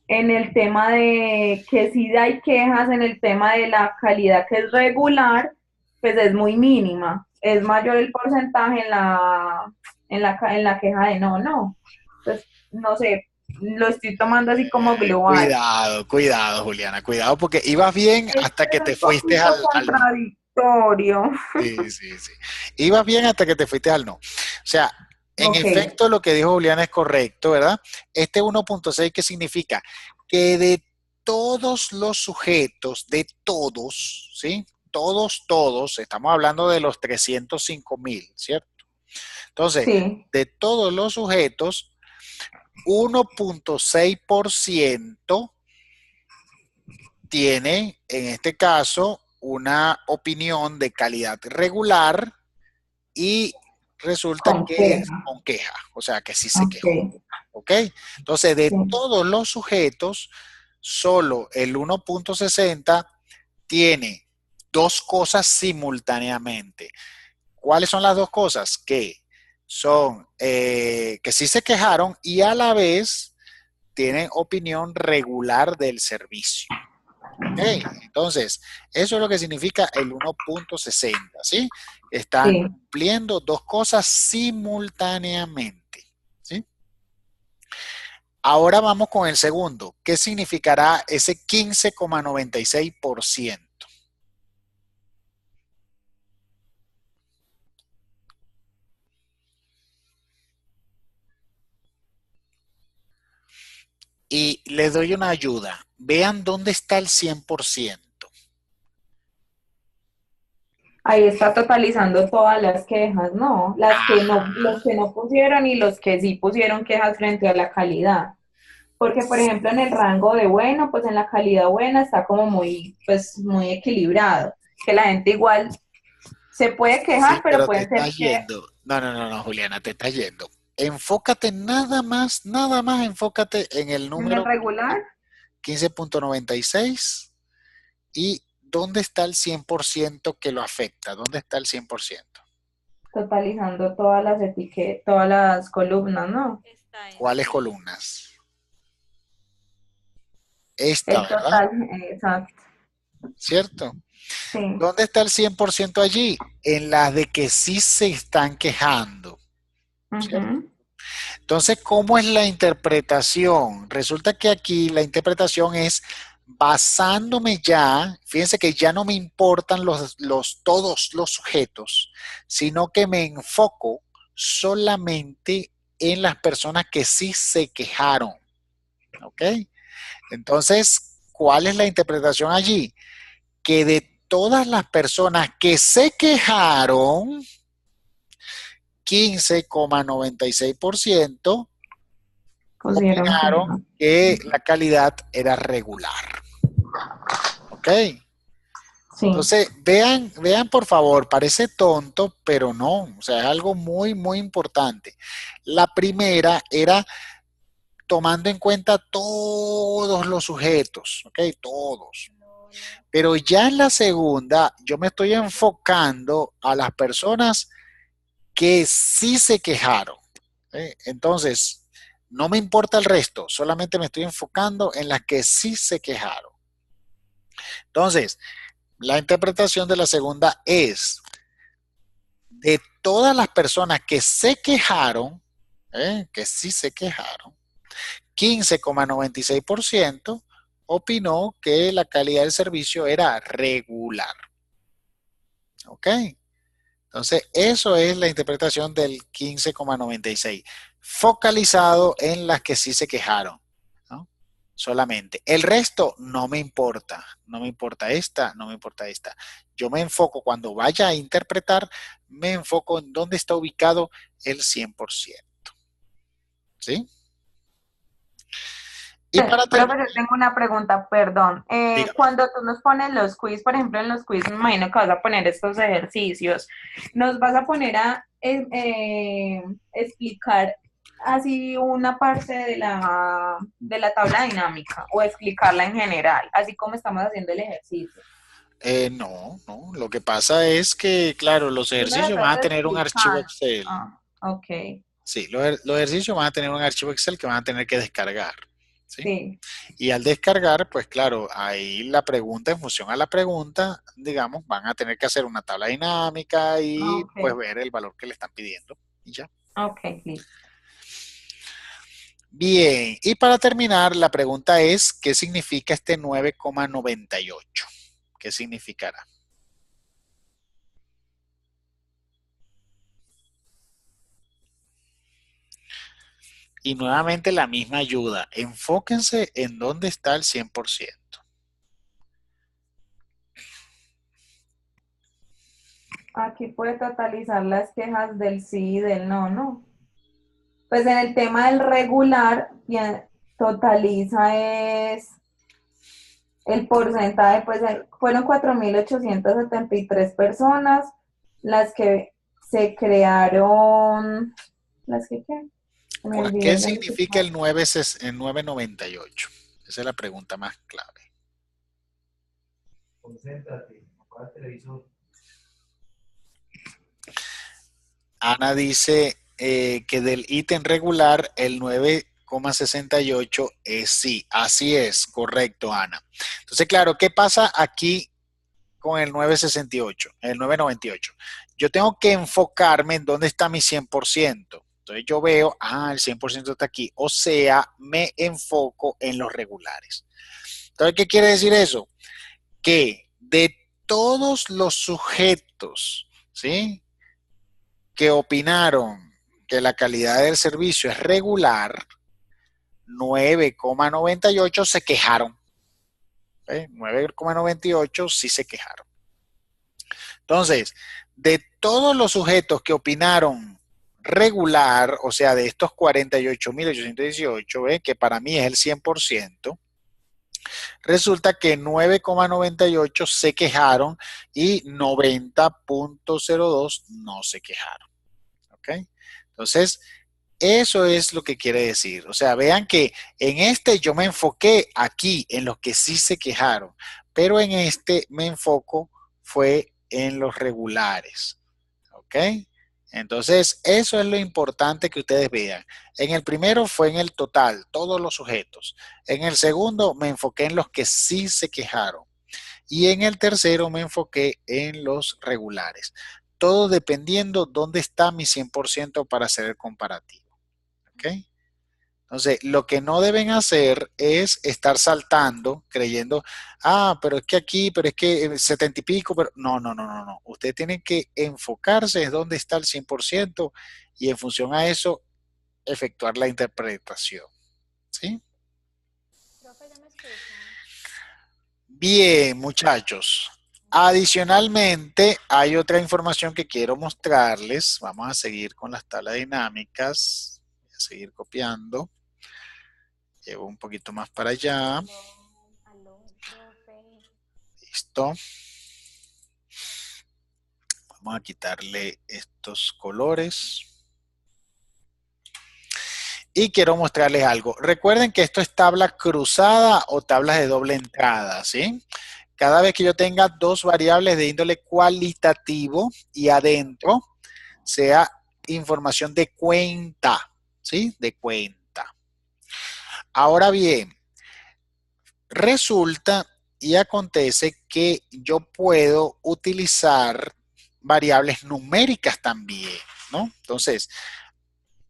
C: en el tema de que sí hay quejas en el tema de la calidad que es regular, pues es muy mínima. Es mayor el porcentaje en la queja de no, no. Entonces, no sé, lo estoy tomando así como global.
A: Cuidado, cuidado, Juliana, cuidado, porque ibas bien
C: Es
A: hasta que
C: un
A: te fuiste
C: poquito
A: al no.
C: contradictorio.
A: Sí, sí, sí. Ibas bien hasta que te fuiste al no. O sea, en
C: Ok,
A: efecto, lo que dijo Juliana es correcto, ¿verdad? Este 1.6, ¿qué significa? Que de todos los sujetos, de todos, ¿sí? Todos, estamos hablando de los 305.000, ¿cierto? Entonces,
C: sí,
A: de todos los sujetos, 1.6% tiene, en este caso, una opinión de calidad regular y resulta
C: con
A: que es
C: queja.
A: con queja, o sea, que sí se quejó.
C: Ok,
A: ¿Ok? Entonces, de
C: sí.
A: todos los sujetos, solo el 1.60 tiene dos cosas simultáneamente. ¿Cuáles son las dos cosas? Que son, que sí se quejaron y a la vez tienen opinión regular del servicio. ¿Ok? Entonces, eso es lo que significa el 1.60, ¿sí? Están
C: Sí.
A: cumpliendo dos cosas simultáneamente, ¿sí? Ahora vamos con el segundo. ¿Qué significará ese 15,96%? Y les doy una ayuda. Vean dónde está el 100%.
C: Ahí está totalizando todas las quejas, ¿no? Las que no,
A: Ajá.
C: los que no pusieron y los que sí pusieron quejas frente a la calidad. Porque, por ejemplo, en el rango de bueno, pues en la calidad buena está como muy, pues muy equilibrado. Que la gente igual se puede quejar,
A: Sí,
C: pero
A: pero te
C: pueden ser
A: estás
C: que
A: yendo. No, no, no, no, Juliana, te estás yendo. Enfócate nada más, enfócate en el
C: en el
A: número
C: regular,
A: 15,96 y dónde está el 100% que lo afecta. ¿Dónde está el 100%?
C: totalizando todas las etiquetas, todas las columnas, ¿no?
E: Está en
A: ¿Cuáles
E: sí.
A: columnas? Esta,
C: El
A: ¿verdad?
C: total, exacto,
A: ¿Cierto?
C: sí.
A: ¿Dónde está el 100% allí? En las de que sí se están quejando. ¿Cierto?
C: Ujú.
A: Entonces, ¿cómo es la interpretación? Resulta que aquí la interpretación es basándome ya, fíjense que ya no me importan todos los sujetos, sino que me enfoco solamente en las personas que sí se quejaron. ¿Ok? Entonces, ¿cuál es la interpretación allí? Que de todas las personas que se quejaron, 15,96% opinaron que la calidad era regular. ¿Ok?
B: Sí.
A: Entonces, vean por favor, parece tonto, pero no, o sea, es algo muy, muy importante. La primera era tomando en cuenta todos los sujetos, ¿ok? Todos. Pero ya en la segunda, yo me estoy enfocando a las personas que sí se quejaron. Entonces, no me importa el resto, solamente me estoy enfocando en las que sí se quejaron. Entonces, la interpretación de la segunda es, de todas las personas que se quejaron, que sí se quejaron, 15,96% opinó que la calidad del servicio era regular. ¿Ok? Entonces, eso es la interpretación del 15,96, focalizado en las que sí se quejaron, ¿no? Solamente. El resto no me importa. No me importa esta, no me importa esta. Yo me enfoco, cuando vaya a interpretar, me enfoco en dónde está ubicado el 100%. ¿Sí? Y para
E: Profe, yo tengo una pregunta, perdón.
A: dígame.
E: Cuando tú nos pones los quiz, por ejemplo, en los quiz, me imagino que vas a poner estos ejercicios. ¿Nos vas a poner a explicar así una parte de la tabla dinámica o explicarla en general, así como estamos haciendo el ejercicio?
A: No. Lo que pasa es que, claro, los ejercicios van a tener un archivo Excel.
E: Ah, ok.
A: Sí, los ejercicios van a tener un archivo Excel que van a tener que descargar. ¿Sí?
E: Sí.
A: Y al descargar, pues claro, ahí la pregunta, en función a la pregunta, digamos, van a tener que hacer una tabla dinámica y
E: Okay.
A: pues ver el valor que le están pidiendo. Y ya.
E: Ok, listo.
A: Bien, y para terminar, la pregunta es, ¿qué significa este 9,98? ¿Qué significará? Y nuevamente la misma ayuda. Enfóquense en dónde está el 100%.
E: Aquí puede totalizar las quejas del sí y del no, ¿no? Pues en el tema del regular, totaliza es el porcentaje, pues fueron 4.873 personas las que se crearon, ¿las que qué? Me
A: Ahora,
E: olvidé
A: ¿qué
E: el
A: significa el
E: resultado.
A: 998? Esa es la pregunta más clave.
F: Concéntrate, apaga el televisor.
A: Ana dice que del ítem regular el 9,68 es sí. Así es, correcto, Ana. Entonces, claro, ¿qué pasa aquí con el 968, el 998? Yo tengo que enfocarme en dónde está mi 100%. Entonces yo veo, el 100% está aquí. O sea, me enfoco en los regulares. Entonces, ¿qué quiere decir eso? Que de todos los sujetos, ¿sí?, que opinaron que la calidad del servicio es regular, 9,98 se quejaron. 9,98 sí se quejaron. Entonces, de todos los sujetos que opinaron regular, o sea, de estos 48.818, que para mí es el 100%, resulta que 9,98 se quejaron y 90,02 no se quejaron. ¿Ok? Entonces, eso es lo que quiere decir. O sea, vean que en este yo me enfoqué aquí en los que sí se quejaron, pero en este me enfoco fue en los regulares. ¿Ok? Entonces, eso es lo importante que ustedes vean. En el primero fue en el total, todos los sujetos. En el segundo me enfoqué en los que sí se quejaron. Y en el tercero me enfoqué en los regulares. Todo dependiendo dónde está mi 100% para hacer el comparativo. ¿Ok? Entonces, lo que no deben hacer es estar saltando, creyendo, pero es que aquí, pero es que 70 y pico, pero no. Ustedes tienen que enfocarse en dónde está el 100% y en función a eso, efectuar la interpretación. ¿Sí?
D: Profe, ¿ya me escucha?
A: Bien, muchachos. Adicionalmente, hay otra información que quiero mostrarles. Vamos a seguir con las tablas dinámicas. Voy a seguir copiando. Llevo un poquito más para allá.
D: Aló, profe.
A: Listo. Vamos a quitarle estos colores. Y quiero mostrarles algo. Recuerden que esto es tabla cruzada o tablas de doble entrada, ¿sí? Cada vez que yo tenga dos variables de índole cualitativo y adentro sea información de cuenta, ¿sí? De cuenta. Ahora bien, resulta y acontece que yo puedo utilizar variables numéricas también, ¿no? Entonces,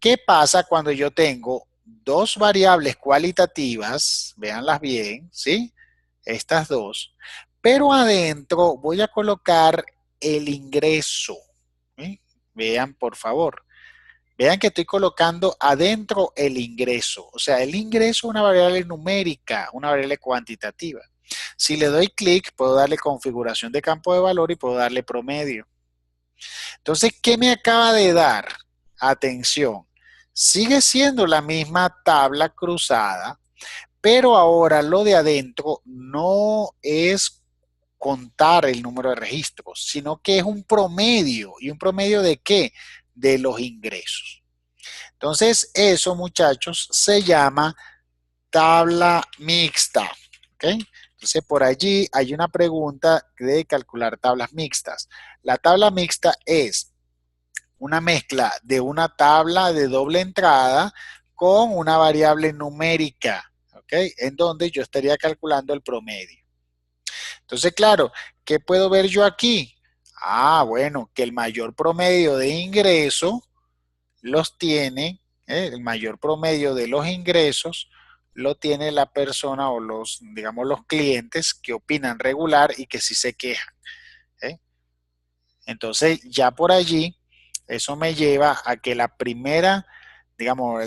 A: ¿qué pasa cuando yo tengo dos variables cualitativas? Véanlas bien, ¿sí? Estas dos. Pero adentro voy a colocar el ingreso. ¿Sí? Vean, por favor. Vean que estoy colocando adentro el ingreso. O sea, el ingreso es una variable numérica, una variable cuantitativa. Si le doy clic, puedo darle configuración de campo de valor y puedo darle promedio. Entonces, ¿qué me acaba de dar? Atención, sigue siendo la misma tabla cruzada, pero ahora lo de adentro no es contar el número de registros, sino que es un promedio. ¿Y un promedio de qué? De los ingresos. Entonces, eso, muchachos, se llama tabla mixta. ¿Ok? Entonces, por allí hay una pregunta de calcular tablas mixtas. La tabla mixta es una mezcla de una tabla de doble entrada con una variable numérica, ¿ok? En donde yo estaría calculando el promedio. Entonces, claro, ¿qué puedo ver yo aquí? Ah, bueno, que el mayor promedio de ingreso los tiene, el mayor promedio de los ingresos lo tiene la persona o los, digamos, los clientes que opinan regular y que sí se quejan. ¿Eh? Entonces, ya por allí, eso me lleva a que la primera, digamos, o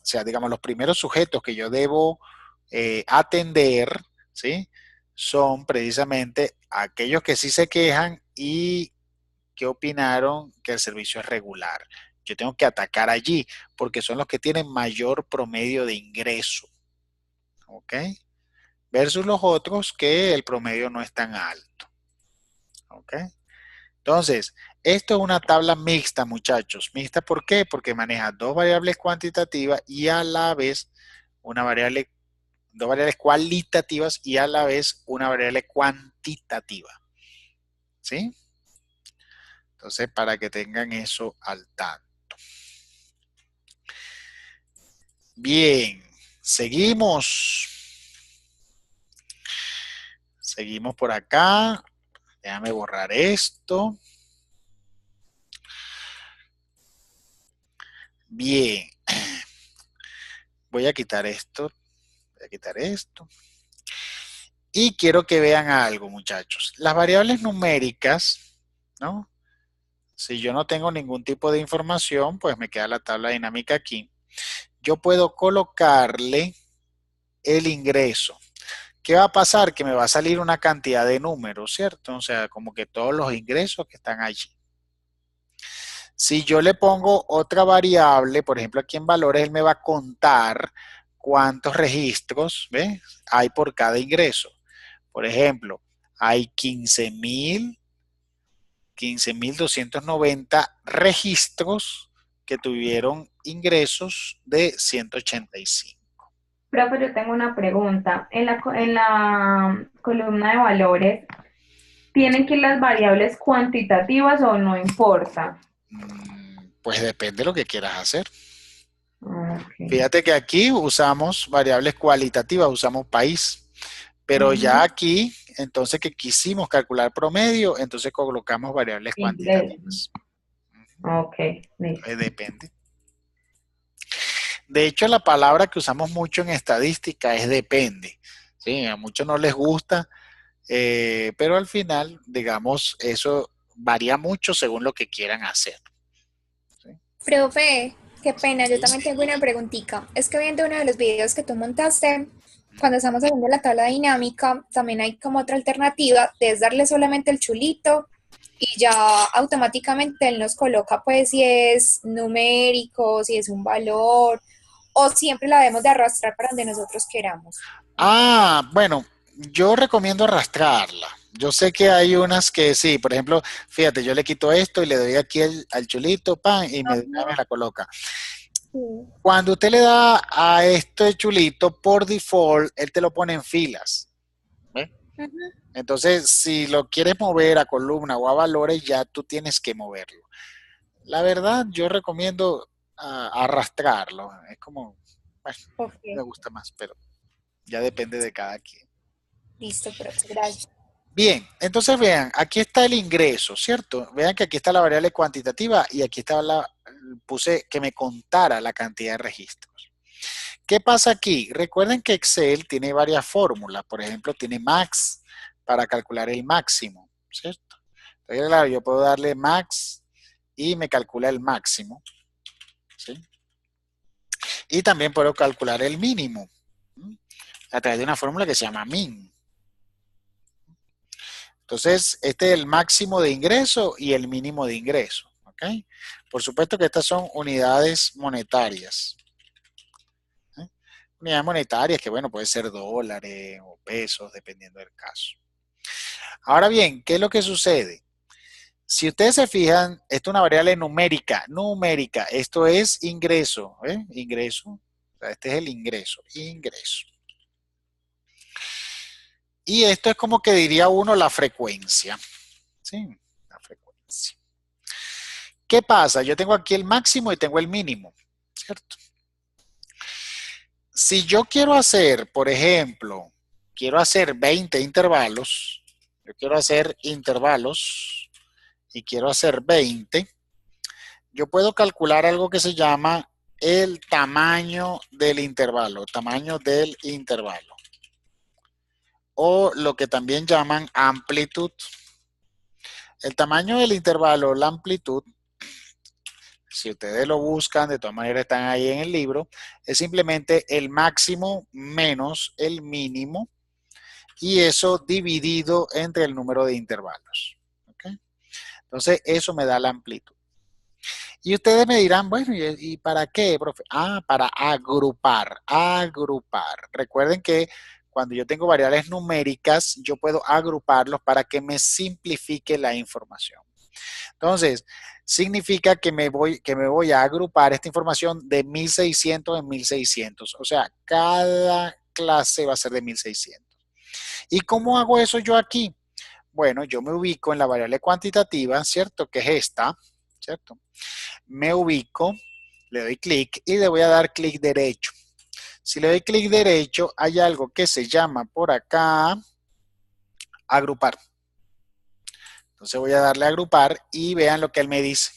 A: sea, digamos, los primeros sujetos que yo debo atender, ¿sí? Son precisamente aquellos que sí se quejan y que opinaron que el servicio es regular. Yo tengo que atacar allí porque son los que tienen mayor promedio de ingreso. ¿Ok? Versus los otros que el promedio no es tan alto. ¿Ok? Entonces, esto es una tabla mixta, muchachos. ¿Mixta por qué? Porque maneja dos variables cuantitativas y a la vez dos variables cualitativas y a la vez una variable cuantitativa. ¿Sí? Entonces, para que tengan eso al tanto. Bien, seguimos. Seguimos por acá. Déjame borrar esto. Bien. Voy a quitar esto. Voy a quitar esto. Y quiero que vean algo, muchachos. Las variables numéricas, ¿no? Si yo no tengo ningún tipo de información, pues me queda la tabla dinámica aquí. Yo puedo colocarle el ingreso. ¿Qué va a pasar? Que me va a salir una cantidad de números, ¿cierto? O sea, como que todos los ingresos que están allí. Si yo le pongo otra variable, por ejemplo, aquí en valores, él me va a contar cuántos registros, ¿ves? Hay por cada ingreso. Por ejemplo, hay 15.290 registros que tuvieron ingresos de 185.
E: Profe, yo tengo una pregunta. En la columna de valores, ¿tienen que ir las variables cuantitativas o no importa?
A: Pues depende de lo que quieras hacer.
E: Okay.
A: Fíjate que aquí usamos variables cualitativas, usamos país, pero ya aquí, entonces que quisimos calcular promedio, entonces colocamos variables cuantitativas.
E: Ok, listo.
A: Depende. De hecho, la palabra que usamos mucho en estadística es depende. ¿Sí? A muchos no les gusta, pero al final, digamos, eso varía mucho según lo que quieran hacer. ¿Sí?
D: Profe, qué pena, yo también tengo una preguntita. Es que viendo uno de los videos que tú montaste, cuando estamos haciendo la tabla dinámica, también hay como otra alternativa, de es darle solamente el chulito y ya automáticamente él nos coloca pues si es numérico, si es un valor, o siempre la debemos de arrastrar para donde nosotros queramos.
A: Ah, bueno, yo recomiendo arrastrarla. Yo sé que hay unas que sí, por ejemplo, fíjate, yo le quito esto y le doy aquí al chulito, pan, y me la coloca.
D: Sí.
A: Cuando usted le da a este chulito, por default, él te lo pone en filas. ¿Ve?
D: Ujú.
A: Entonces, si lo quieres mover a columna o a valores, ya tú tienes que moverlo. La verdad, yo recomiendo arrastrarlo. Es como, bueno,
D: Ok,
A: me gusta más, pero ya depende de cada quien.
D: listo, profe, gracias.
A: Bien, entonces vean, aquí está el ingreso, ¿cierto? Vean que aquí está la variable cuantitativa y aquí está puse que me contara la cantidad de registros. ¿Qué pasa aquí? Recuerden que Excel tiene varias fórmulas, por ejemplo, tiene max para calcular el máximo, ¿cierto? Entonces, claro, yo puedo darle max y me calcula el máximo, ¿sí? Y también puedo calcular el mínimo, ¿sí? A través de una fórmula que se llama min. Entonces, este es el máximo de ingreso y el mínimo de ingreso, ¿ok? Por supuesto que estas son unidades monetarias. ¿Eh? Unidades monetarias que, bueno, puede ser dólares o pesos, dependiendo del caso. Ahora bien, ¿qué es lo que sucede? Si ustedes se fijan, esto es una variable numérica, esto es ingreso, ¿eh? Ingreso, o sea, este es el ingreso. Y esto es como que diría uno la frecuencia, ¿sí? La frecuencia. ¿Qué pasa? Yo tengo aquí el máximo y tengo el mínimo, ¿cierto? Si yo quiero hacer, por ejemplo, quiero hacer 20 intervalos, yo quiero hacer intervalos y quiero hacer 20, yo puedo calcular algo que se llama el tamaño del intervalo, o lo que también llaman amplitud. El tamaño del intervalo, la amplitud, si ustedes lo buscan, de todas maneras están ahí en el libro, es simplemente el máximo menos el mínimo y eso dividido entre el número de intervalos. ¿Okay? Entonces, eso me da la amplitud. Y ustedes me dirán, bueno, ¿y para qué, profe? Ah, para agrupar. Recuerden que cuando yo tengo variables numéricas, yo puedo agruparlos para que me simplifique la información. Entonces, significa que me voy a agrupar esta información de 1600 en 1600. O sea, cada clase va a ser de 1600. ¿Y cómo hago eso yo aquí? Bueno, yo me ubico en la variable cuantitativa, ¿cierto? Que es esta, ¿cierto? Me ubico, le doy clic y le voy a dar clic derecho. Si le doy clic derecho, hay algo que se llama por acá agrupar. Entonces voy a darle a agrupar y vean lo que él me dice.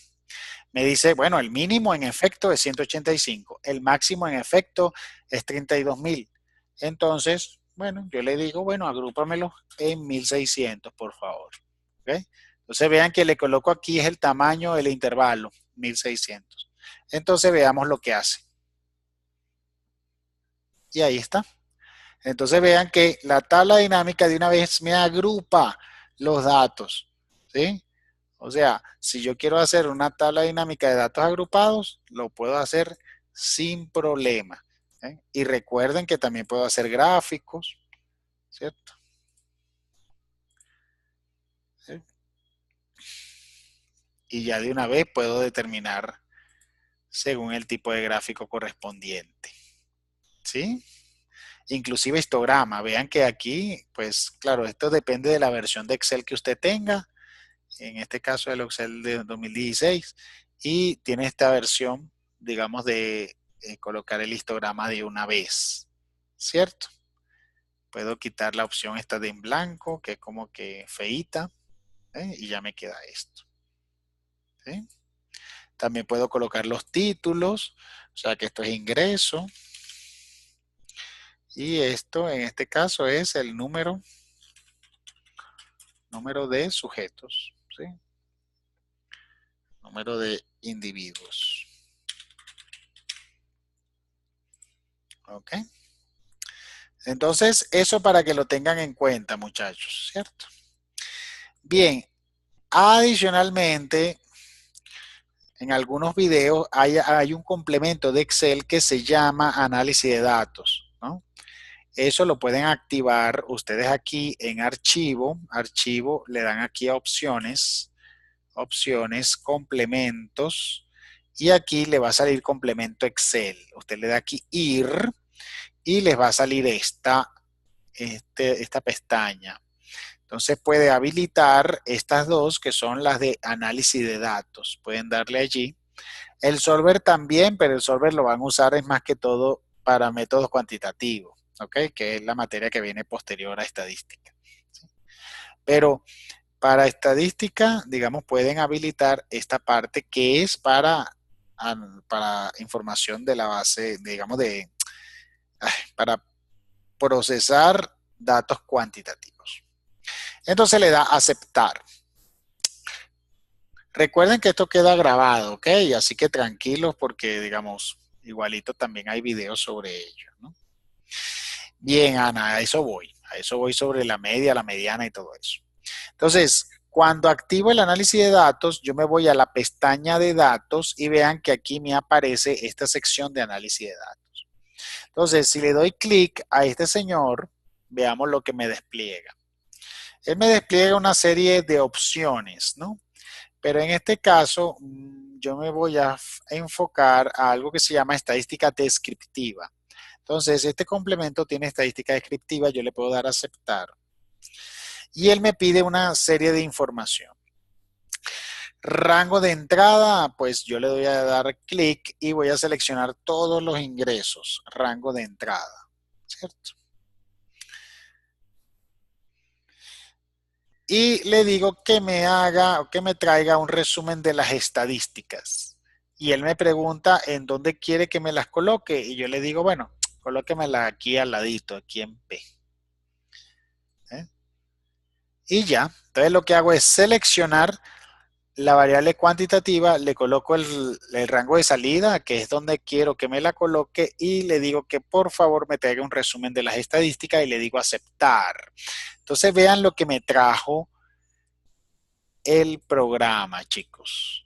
A: Me dice, bueno, el mínimo en efecto es 185, el máximo en efecto es 32,000. Entonces, bueno, yo le digo, bueno, agrúpamelo en 1600, por favor. ¿Okay? Entonces vean que le coloco aquí es el tamaño del intervalo, 1600. Entonces veamos lo que hace. Y ahí está. Entonces vean que la tabla dinámica de una vez me agrupa los datos. ¿Sí? O sea, si yo quiero hacer una tabla dinámica de datos agrupados, lo puedo hacer sin problema. ¿Eh? Y recuerden que también puedo hacer gráficos, ¿cierto? ¿Sí? Y ya de una vez puedo determinar según el tipo de gráfico correspondiente. ¿Sí? Inclusive histograma. Vean que aquí, pues claro, esto depende de la versión de Excel que usted tenga. En este caso el Excel de 2016. Y tiene esta versión, digamos, de colocar el histograma de una vez. ¿Cierto? Puedo quitar la opción esta de en blanco, que es como que feíta. Y ya me queda esto. ¿Sí? También puedo colocar los títulos. O sea que esto es ingreso. Y esto en este caso es el número de sujetos, ¿sí? Número de individuos. ¿Ok? Entonces, eso para que lo tengan en cuenta, muchachos, ¿cierto? Bien, adicionalmente, en algunos videos hay un complemento de Excel que se llama análisis de datos, ¿no? Eso lo pueden activar ustedes aquí en archivo, le dan aquí a opciones, complementos, y aquí le va a salir complemento Excel. Usted le da aquí ir y les va a salir esta pestaña. Entonces puede habilitar estas dos que son las de análisis de datos. Pueden darle allí. El solver también, pero el solver lo van a usar es más que todo para métodos cuantitativos, ¿ok? Que es la materia que viene posterior a estadística. ¿Sí? Pero para estadística, digamos, pueden habilitar esta parte que es para información de la base, digamos, para procesar datos cuantitativos. Entonces le da aceptar. Recuerden que esto queda grabado, ¿ok? Así que tranquilos porque, digamos, igualito también hay videos sobre ello, ¿no? Bien, Ana, a eso voy sobre la media, la mediana y todo eso. Entonces, cuando activo el análisis de datos, yo me voy a la pestaña de datos y vean que aquí me aparece esta sección de análisis de datos. Entonces, si le doy clic a este señor, veamos lo que me despliega. Él me despliega una serie de opciones, ¿no? Pero en este caso, yo me voy a enfocar a algo que se llama estadística descriptiva. Entonces, este complemento tiene estadística descriptiva, yo le puedo dar a aceptar. Y él me pide una serie de información. Rango de entrada, pues yo le doy a dar clic y voy a seleccionar todos los ingresos, rango de entrada, ¿cierto? Y le digo que me haga o que me traiga un resumen de las estadísticas. Y él me pregunta en dónde quiere que me las coloque. Y yo le digo, bueno, colóquemelas aquí al ladito, aquí en P. Y ya, entonces lo que hago es seleccionar la variable cuantitativa, le coloco el rango de salida, que es donde quiero que me la coloque, y le digo que por favor me traiga un resumen de las estadísticas y le digo aceptar. Entonces vean lo que me trajo el programa, chicos.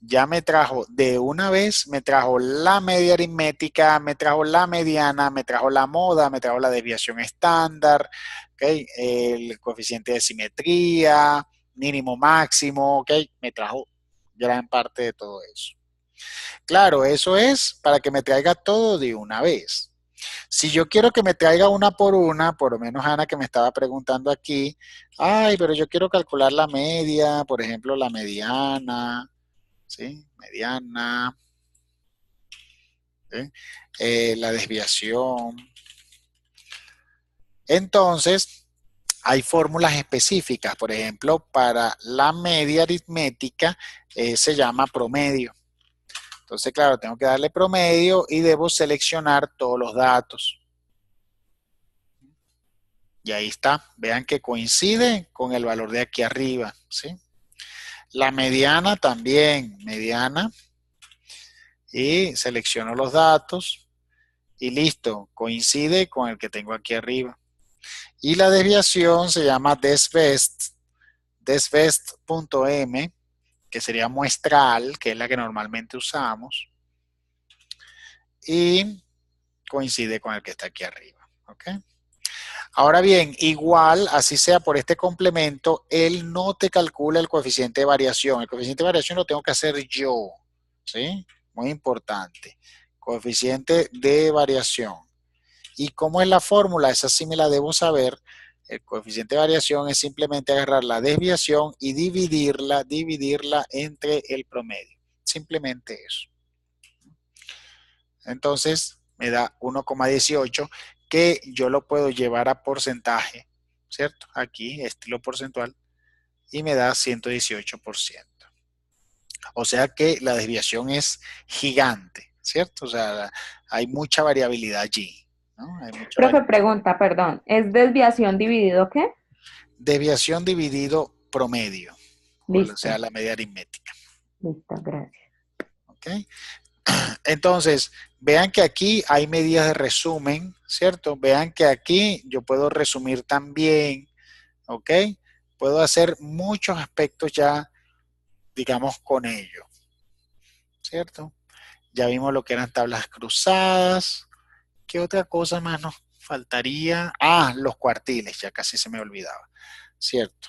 A: Ya me trajo de una vez, me trajo la media aritmética, me trajo la mediana, me trajo la moda, me trajo la desviación estándar, ¿okay? El coeficiente de simetría, mínimo máximo, ¿ok? Me trajo gran parte de todo eso. Claro, eso es para que me traiga todo de una vez. Si yo quiero que me traiga una, por lo menos Ana que me estaba preguntando aquí, ay, pero yo quiero calcular la media, por ejemplo, la mediana, ¿sí? Mediana, ¿sí? La desviación. Entonces, hay fórmulas específicas, por ejemplo, para la media aritmética se llama promedio. Entonces, claro, tengo que darle promedio y debo seleccionar todos los datos. Y ahí está. Vean que coincide con el valor de aquí arriba, ¿sí? La mediana también, mediana. Y selecciono los datos y listo, coincide con el que tengo aquí arriba. Y la desviación se llama desbest, desbest.m, que sería muestral, que es la que normalmente usamos. Y coincide con el que está aquí arriba. ¿Ok? Ahora bien, igual, así sea por este complemento, él no te calcula el coeficiente de variación. El coeficiente de variación lo tengo que hacer yo. ¿Sí? Muy importante. Coeficiente de variación. ¿Y cómo es la fórmula? Esa sí me la debo saber. El coeficiente de variación es simplemente agarrar la desviación y dividirla entre el promedio. Simplemente eso. Entonces me da 1,18 que yo lo puedo llevar a porcentaje, ¿cierto? Aquí, estilo porcentual, y me da 118%. O sea que la desviación es gigante, ¿cierto? O sea, hay mucha variabilidad allí, ¿no? Hay mucha
E: Profe, pregunta, perdón, ¿es desviación dividido qué?
A: Desviación dividido promedio,
E: Listo.
A: o sea, la media aritmética.
E: Listo, gracias.
A: ¿Ok? Entonces, Vean que aquí hay medidas de resumen, ¿cierto? Vean que aquí yo puedo resumir también, ¿ok? Puedo hacer muchos aspectos ya, digamos, con ello, ¿cierto? Ya vimos lo que eran tablas cruzadas. ¿Qué otra cosa más nos faltaría? Ah, los cuartiles, ya casi se me olvidaba, ¿cierto?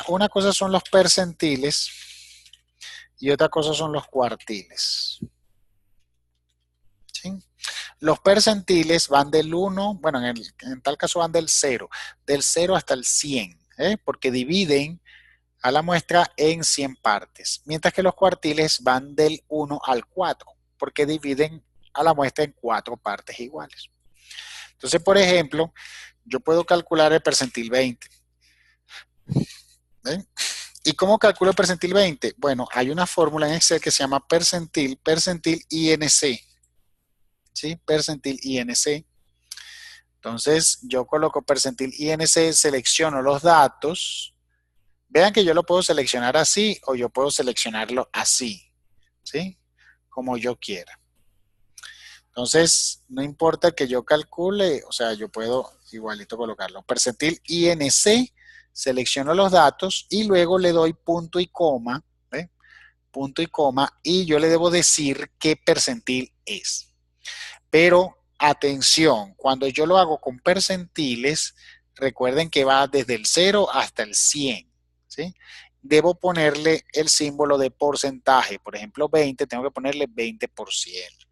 A: Una cosa son los percentiles y otra cosa son los cuartiles. ¿Sí? Los percentiles van del 1, bueno, en tal caso van del 0 hasta el 100, porque dividen a la muestra en 100 partes, mientras que los cuartiles van del 1 al 4, porque dividen a la muestra en 4 partes iguales. Entonces, por ejemplo, yo puedo calcular el percentil 20. ¿Ven? ¿Y cómo calculo el percentil 20? Bueno, hay una fórmula en Excel que se llama percentil INC. ¿Sí? Percentil INC. Entonces, yo coloco percentil INC, selecciono los datos. Vean que yo lo puedo seleccionar así o yo puedo seleccionarlo así, ¿sí? Como yo quiera. Entonces, no importa que yo calcule, o sea, yo puedo igualito colocarlo. Percentil INC, selecciono los datos y luego le doy punto y coma, ¿ve? Punto y coma, y yo le debo decir qué percentil es. Pero atención, cuando yo lo hago con percentiles, recuerden que va desde el 0 hasta el 100, ¿sí? Debo ponerle el símbolo de porcentaje. Por ejemplo, 20, tengo que ponerle 20%,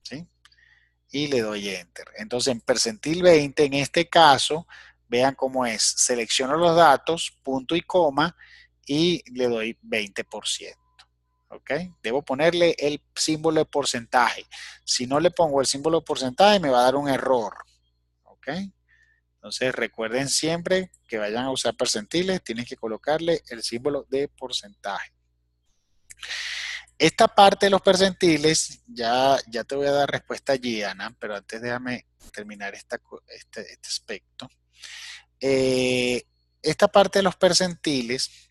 A: ¿sí? Y le doy Enter. Entonces, en percentil 20, en este caso, vean cómo es. Selecciono los datos, punto y coma, y le doy 20%. ¿Ok? Debo ponerle el símbolo de porcentaje. Si no le pongo el símbolo de porcentaje, me va a dar un error. ¿Ok? Entonces, recuerden siempre que vayan a usar percentiles, tienen que colocarle el símbolo de porcentaje. Esta parte de los percentiles, ya te voy a dar respuesta allí, Ana, pero antes déjame terminar este aspecto. Esta parte de los percentiles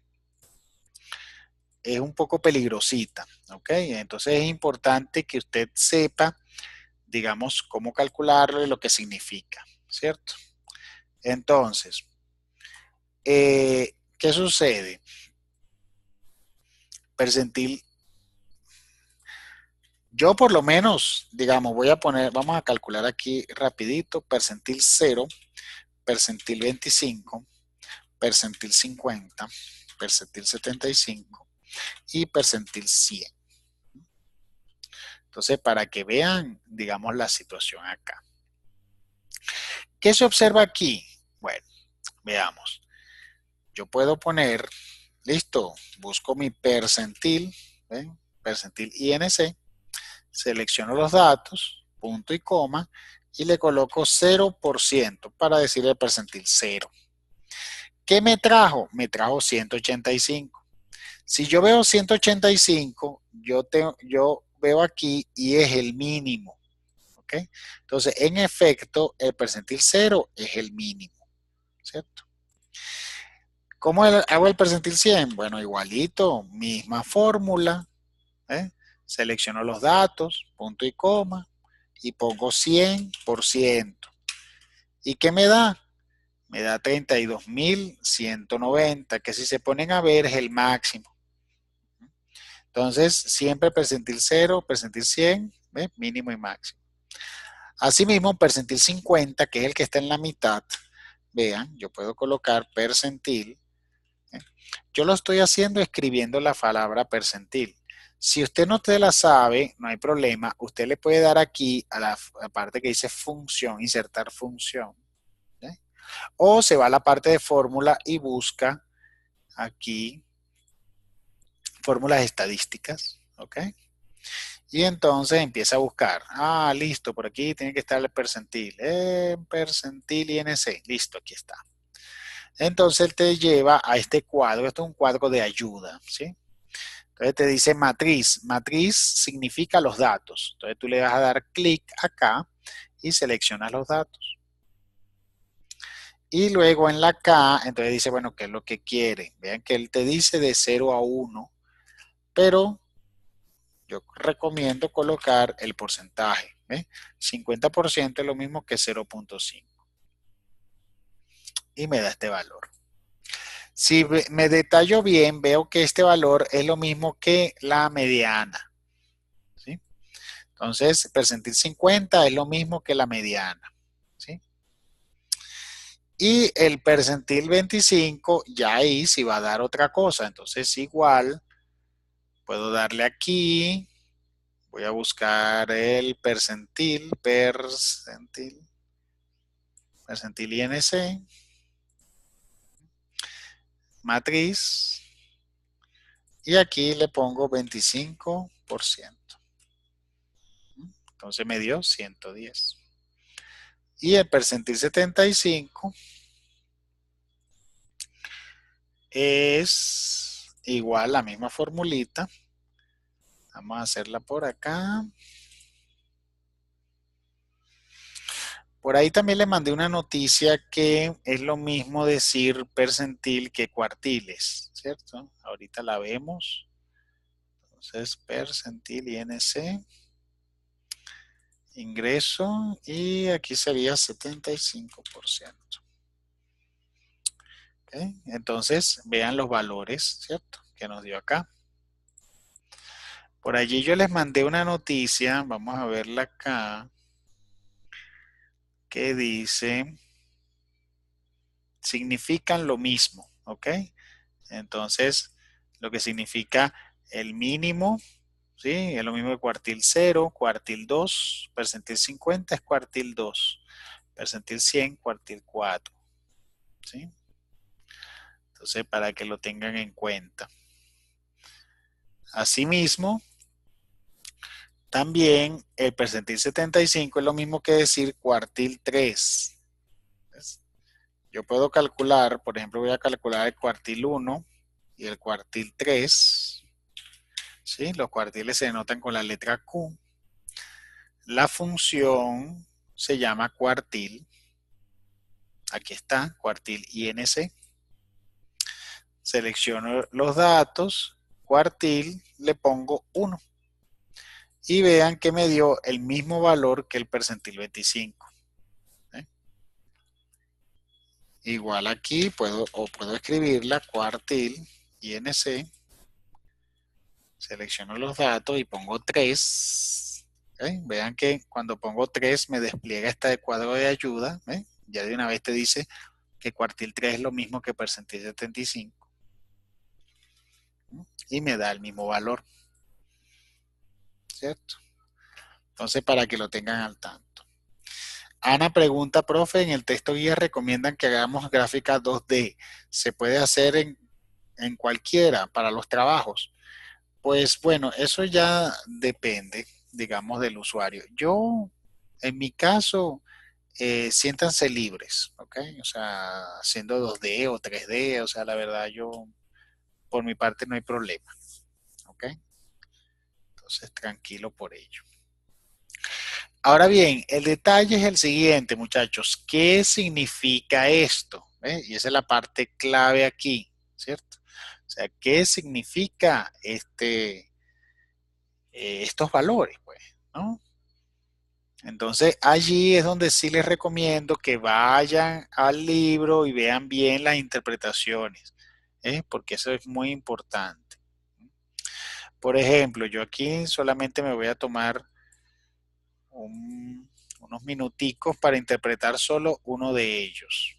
A: es un poco peligrosita, ¿ok? Entonces es importante que usted sepa, digamos, cómo calcularlo y lo que significa, ¿cierto? Entonces, ¿qué sucede? Percentil. Yo por lo menos, digamos, vamos a calcular aquí rapidito, percentil 0, percentil 25, percentil 50, percentil 75 y percentil 100. Entonces, para que vean, digamos, la situación acá. ¿Qué se observa aquí? Bueno, veamos. Yo puedo poner, listo, busco mi percentil, ¿ven? Percentil INC, selecciono los datos, punto y coma, y le coloco 0% para decirle el percentil 0. ¿Qué me trajo? Me trajo 185. Si yo veo 185, yo veo aquí y es el mínimo. ¿Ok? Entonces, en efecto, el percentil 0 es el mínimo. ¿Cierto? ¿Cómo hago el percentil 100? Bueno, igualito, misma fórmula. Selecciono los datos, punto y coma, y pongo 100%. ¿Y qué me da? Me da 32.190, que si se ponen a ver es el máximo. Entonces, siempre percentil 0, percentil 100, ¿ves? Mínimo y máximo. Asimismo, percentil 50, que es el que está en la mitad, vean, yo puedo colocar percentil. Yo lo estoy haciendo escribiendo la palabra percentil. Si usted no te la sabe, no hay problema. Usted le puede dar aquí a la parte que dice función, insertar función. O se va a la parte de fórmula y busca aquí fórmulas estadísticas. ¿Ok? Y entonces empieza a buscar. Ah, listo, por aquí tiene que estar el percentil. Percentil INC. Listo, aquí está. Entonces él te lleva a este cuadro. Esto es un cuadro de ayuda, ¿sí? Entonces te dice matriz. Matriz significa los datos. Entonces tú le vas a dar clic acá y seleccionas los datos. Y luego en la K, entonces dice, bueno, ¿qué es lo que quiere? Vean que él te dice de 0 a 1, pero yo recomiendo colocar el porcentaje. 50% es lo mismo que 0.5. Y me da este valor. Si me detallo bien, veo que este valor es lo mismo que la mediana. ¿Sí? Entonces, percentil 50 es lo mismo que la mediana. ¿Sí? Y el percentil 25, ya ahí sí va a dar otra cosa. Entonces, igual, puedo darle aquí. Voy a buscar el percentil INC, matriz, y aquí le pongo 25%. Entonces me dio 110. Y el percentil 75 es igual la misma formulita. Vamos a hacerla por acá. Por ahí también le mandé una noticia que es lo mismo decir percentil que cuartiles, ¿cierto? Ahorita la vemos. Entonces, percentil INC, ingreso, y aquí sería 75%. ¿Okay? Entonces, vean los valores, ¿cierto? Que nos dio acá. Por allí yo les mandé una noticia, vamos a verla acá, que dice, significan lo mismo, ¿ok? Entonces, lo que significa el mínimo, ¿sí? Es lo mismo que cuartil 0, cuartil 2, percentil 50 es cuartil 2, percentil 100, cuartil 4, ¿sí? Entonces, para que lo tengan en cuenta. Asimismo, también el percentil 75 es lo mismo que decir cuartil 3. ¿Ves? Yo puedo calcular, por ejemplo, voy a calcular el cuartil 1 y el cuartil 3. ¿Sí? Los cuartiles se denotan con la letra Q. La función se llama cuartil. Aquí está, cuartil INC. Selecciono los datos, cuartil, le pongo 1. Y vean que me dio el mismo valor que el percentil 25. ¿Eh? Igual aquí puedo escribirla, cuartil INC. Selecciono los datos y pongo 3. ¿Okay? Vean que cuando pongo 3 me despliega este cuadro de ayuda. ¿Eh? Ya de una vez te dice que cuartil 3 es lo mismo que percentil 75. Y me da el mismo valor. ¿Cierto? Entonces, para que lo tengan al tanto. Ana pregunta, profe, en el texto guía recomiendan que hagamos gráfica 2D. ¿Se puede hacer en cualquiera para los trabajos? Pues bueno, eso ya depende, digamos, del usuario. Yo, en mi caso, siéntanse libres, ¿ok? O sea, haciendo 2D o 3D, o sea, la verdad, yo, por mi parte, no hay problema, ¿ok? Entonces, tranquilo por ello. Ahora bien, el detalle es el siguiente, muchachos. ¿Qué significa esto? Y esa es la parte clave aquí, ¿cierto? O sea, ¿qué significa estos valores, pues, ¿no? Entonces, allí es donde sí les recomiendo que vayan al libro y vean bien las interpretaciones, porque eso es muy importante. Por ejemplo, yo aquí solamente me voy a tomar unos minuticos para interpretar solo uno de ellos.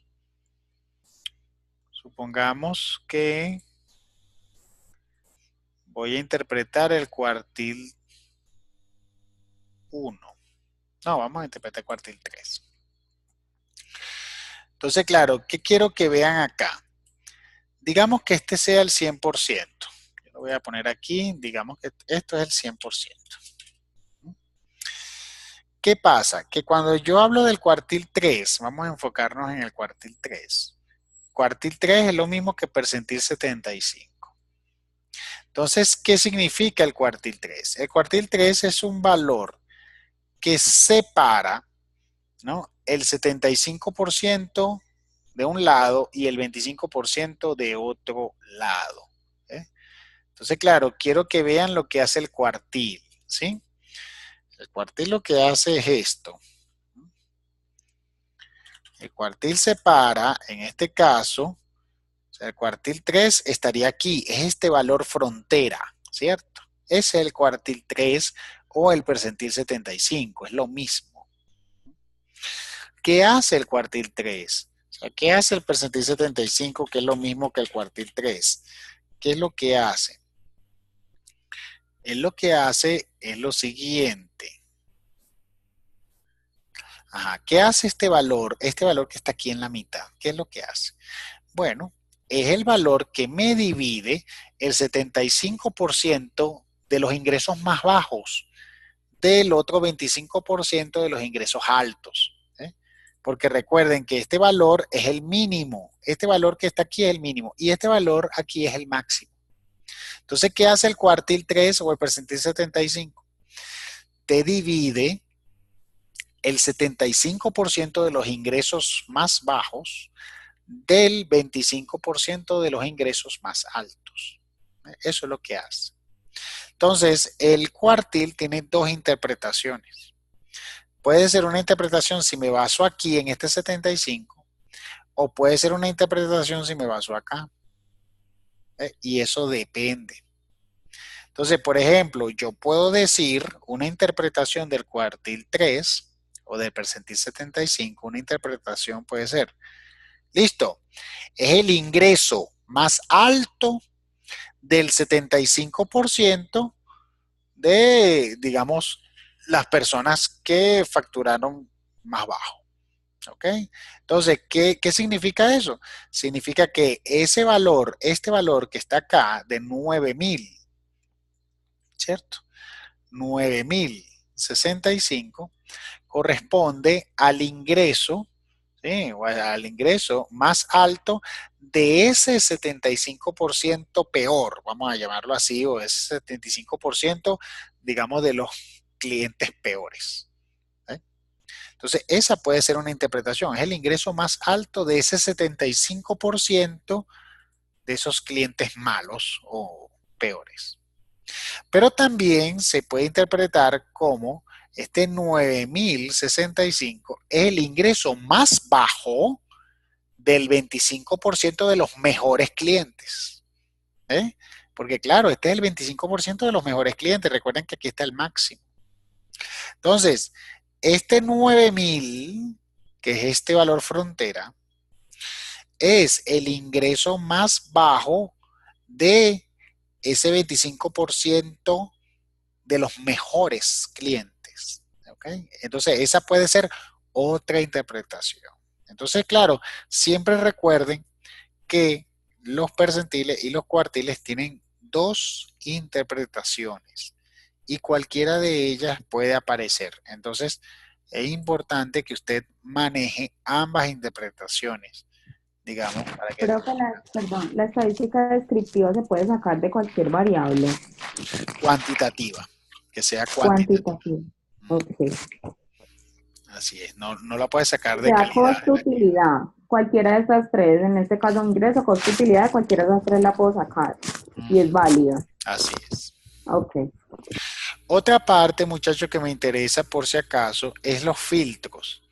A: Supongamos que voy a interpretar el cuartil 1. No, vamos a interpretar el cuartil 3. Entonces, claro, ¿qué quiero que vean acá? Digamos que este sea el 100%. Yo lo voy a poner aquí, digamos que esto es el 100%. ¿Qué pasa? Que cuando yo hablo del cuartil 3, vamos a enfocarnos en el cuartil 3. Cuartil 3 es lo mismo que percentil 75. Entonces, ¿qué significa el cuartil 3? El cuartil 3 es un valor que separa, ¿no?, el 75% de un lado y el 25% de otro lado. Entonces, claro, quiero que vean lo que hace el cuartil. ¿sí? El cuartil lo que hace es esto. El cuartil separa, en este caso, o sea, el cuartil 3 estaría aquí, es este valor frontera, ¿cierto? Ese es el cuartil 3 o el percentil 75, es lo mismo. ¿Qué hace el cuartil 3? O sea, ¿qué hace el percentil 75, que es lo mismo que el cuartil 3? ¿Qué es lo que hace? Él lo que hace es lo siguiente. Ajá, ¿qué hace este valor? Este valor que está aquí en la mitad, ¿qué es lo que hace? Bueno, es el valor que me divide el 75% de los ingresos más bajos del otro 25% de los ingresos altos. Porque recuerden que este valor es el mínimo. Este valor que está aquí es el mínimo y este valor aquí es el máximo. Entonces, ¿qué hace el cuartil 3 o el percentil 75? Te divide el 75% de los ingresos más bajos del 25% de los ingresos más altos. Eso es lo que hace. Entonces, el cuartil tiene dos interpretaciones. Puede ser una interpretación si me baso aquí en este 75, o puede ser una interpretación si me baso acá. Y eso depende. Entonces, por ejemplo, yo puedo decir una interpretación del cuartil 3 o del percentil 75. Una interpretación puede ser, listo, es el ingreso más alto del 75% de, digamos, las personas que facturaron más bajo. ¿Ok? Entonces, ¿qué significa eso? Significa que ese valor, este valor que está acá de 9,000, ¿cierto? 9,065 corresponde al ingreso, ¿sí? O al ingreso más alto de ese 75% peor, vamos a llamarlo así, o ese 75%, digamos, de los clientes peores. Entonces, esa puede ser una interpretación. Es el ingreso más alto de ese 75% de esos clientes malos o peores. Pero también se puede interpretar como este 9,065 es el ingreso más bajo del 25% de los mejores clientes. Porque claro, este es el 25% de los mejores clientes. Recuerden que aquí está el máximo. Entonces, este 9,000, que es este valor frontera, es el ingreso más bajo de ese 25% de los mejores clientes. ¿Okay? Entonces, esa puede ser otra interpretación. Entonces, claro, siempre recuerden que los percentiles y los cuartiles tienen dos interpretaciones y cualquiera de ellas puede aparecer. Entonces, es importante que usted maneje ambas interpretaciones, digamos, para que...
E: Creo que la estadística descriptiva se puede sacar de cualquier variable.
A: Cuantitativa, que sea cuantitativa.
E: Ok.
A: Así es, no la puedes sacar de
E: Sea
A: calidad.
E: costo-utilidad, cualquiera de estas tres, en este caso ingreso, costo-utilidad, cualquiera de estas tres la puedo sacar y es válida.
A: Así es.
E: Ok.
A: Otra parte, muchachos, que me interesa por si acaso es los filtros.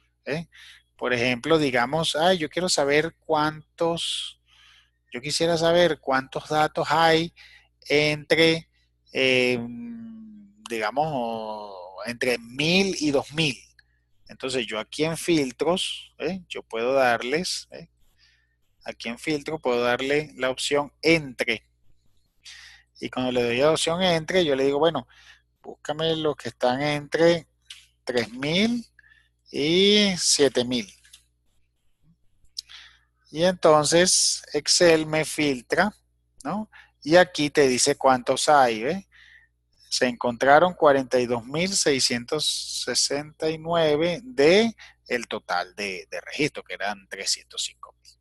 A: Por ejemplo, digamos, yo quiero saber yo quisiera saber cuántos datos hay entre, digamos, entre 1,000 y 2,000. Entonces yo aquí en filtros, yo puedo darles, aquí en filtro puedo darle la opción entre. Y cuando le doy la opción entre, yo le digo, bueno, búscame los que están entre 3,000 y 7,000. Y entonces Excel me filtra, ¿no? Y aquí te dice cuántos hay, ¿ves? Se encontraron 42,669 de el total de registro, que eran 305,000.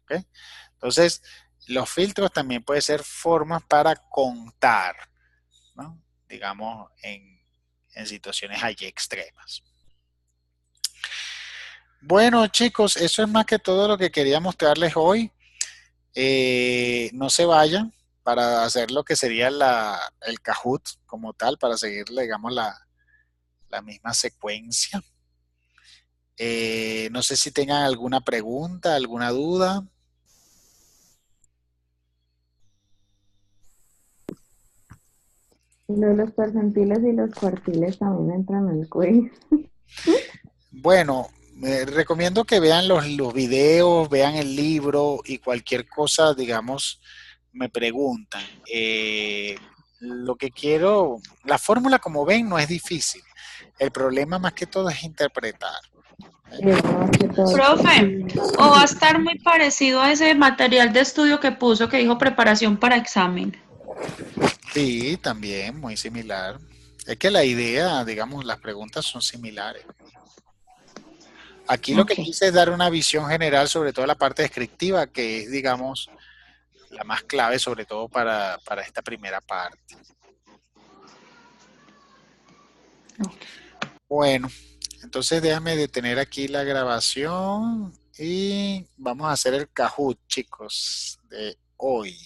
A: ¿Okay? Entonces, los filtros también pueden ser formas para contar, ¿no? Digamos, en situaciones allí extremas. Bueno, chicos, eso es más que todo lo que quería mostrarles hoy. No se vayan, para hacer lo que sería el Kahoot como tal, para seguir, digamos, la misma secuencia. No sé si tengan alguna pregunta, alguna duda.
E: Los percentiles y los cuartiles también entran en el quiz.
A: Bueno, recomiendo que vean los videos, vean el libro y cualquier cosa, digamos, me preguntan. Lo que quiero, la fórmula como ven no es difícil. El problema más que todo es interpretar.
C: Profe, o va a estar muy parecido a ese material de estudio que puso que dijo preparación para examen.
A: Sí, también, muy similar. Es que la idea, digamos, las preguntas son similares. Aquí lo que
C: Ok.
A: quise es dar una visión general sobre toda la parte descriptiva, que es, digamos, la más clave, sobre todo para esta primera parte. Bueno, entonces déjame detener aquí la grabación y vamos a hacer el Kahoot, chicos, de hoy.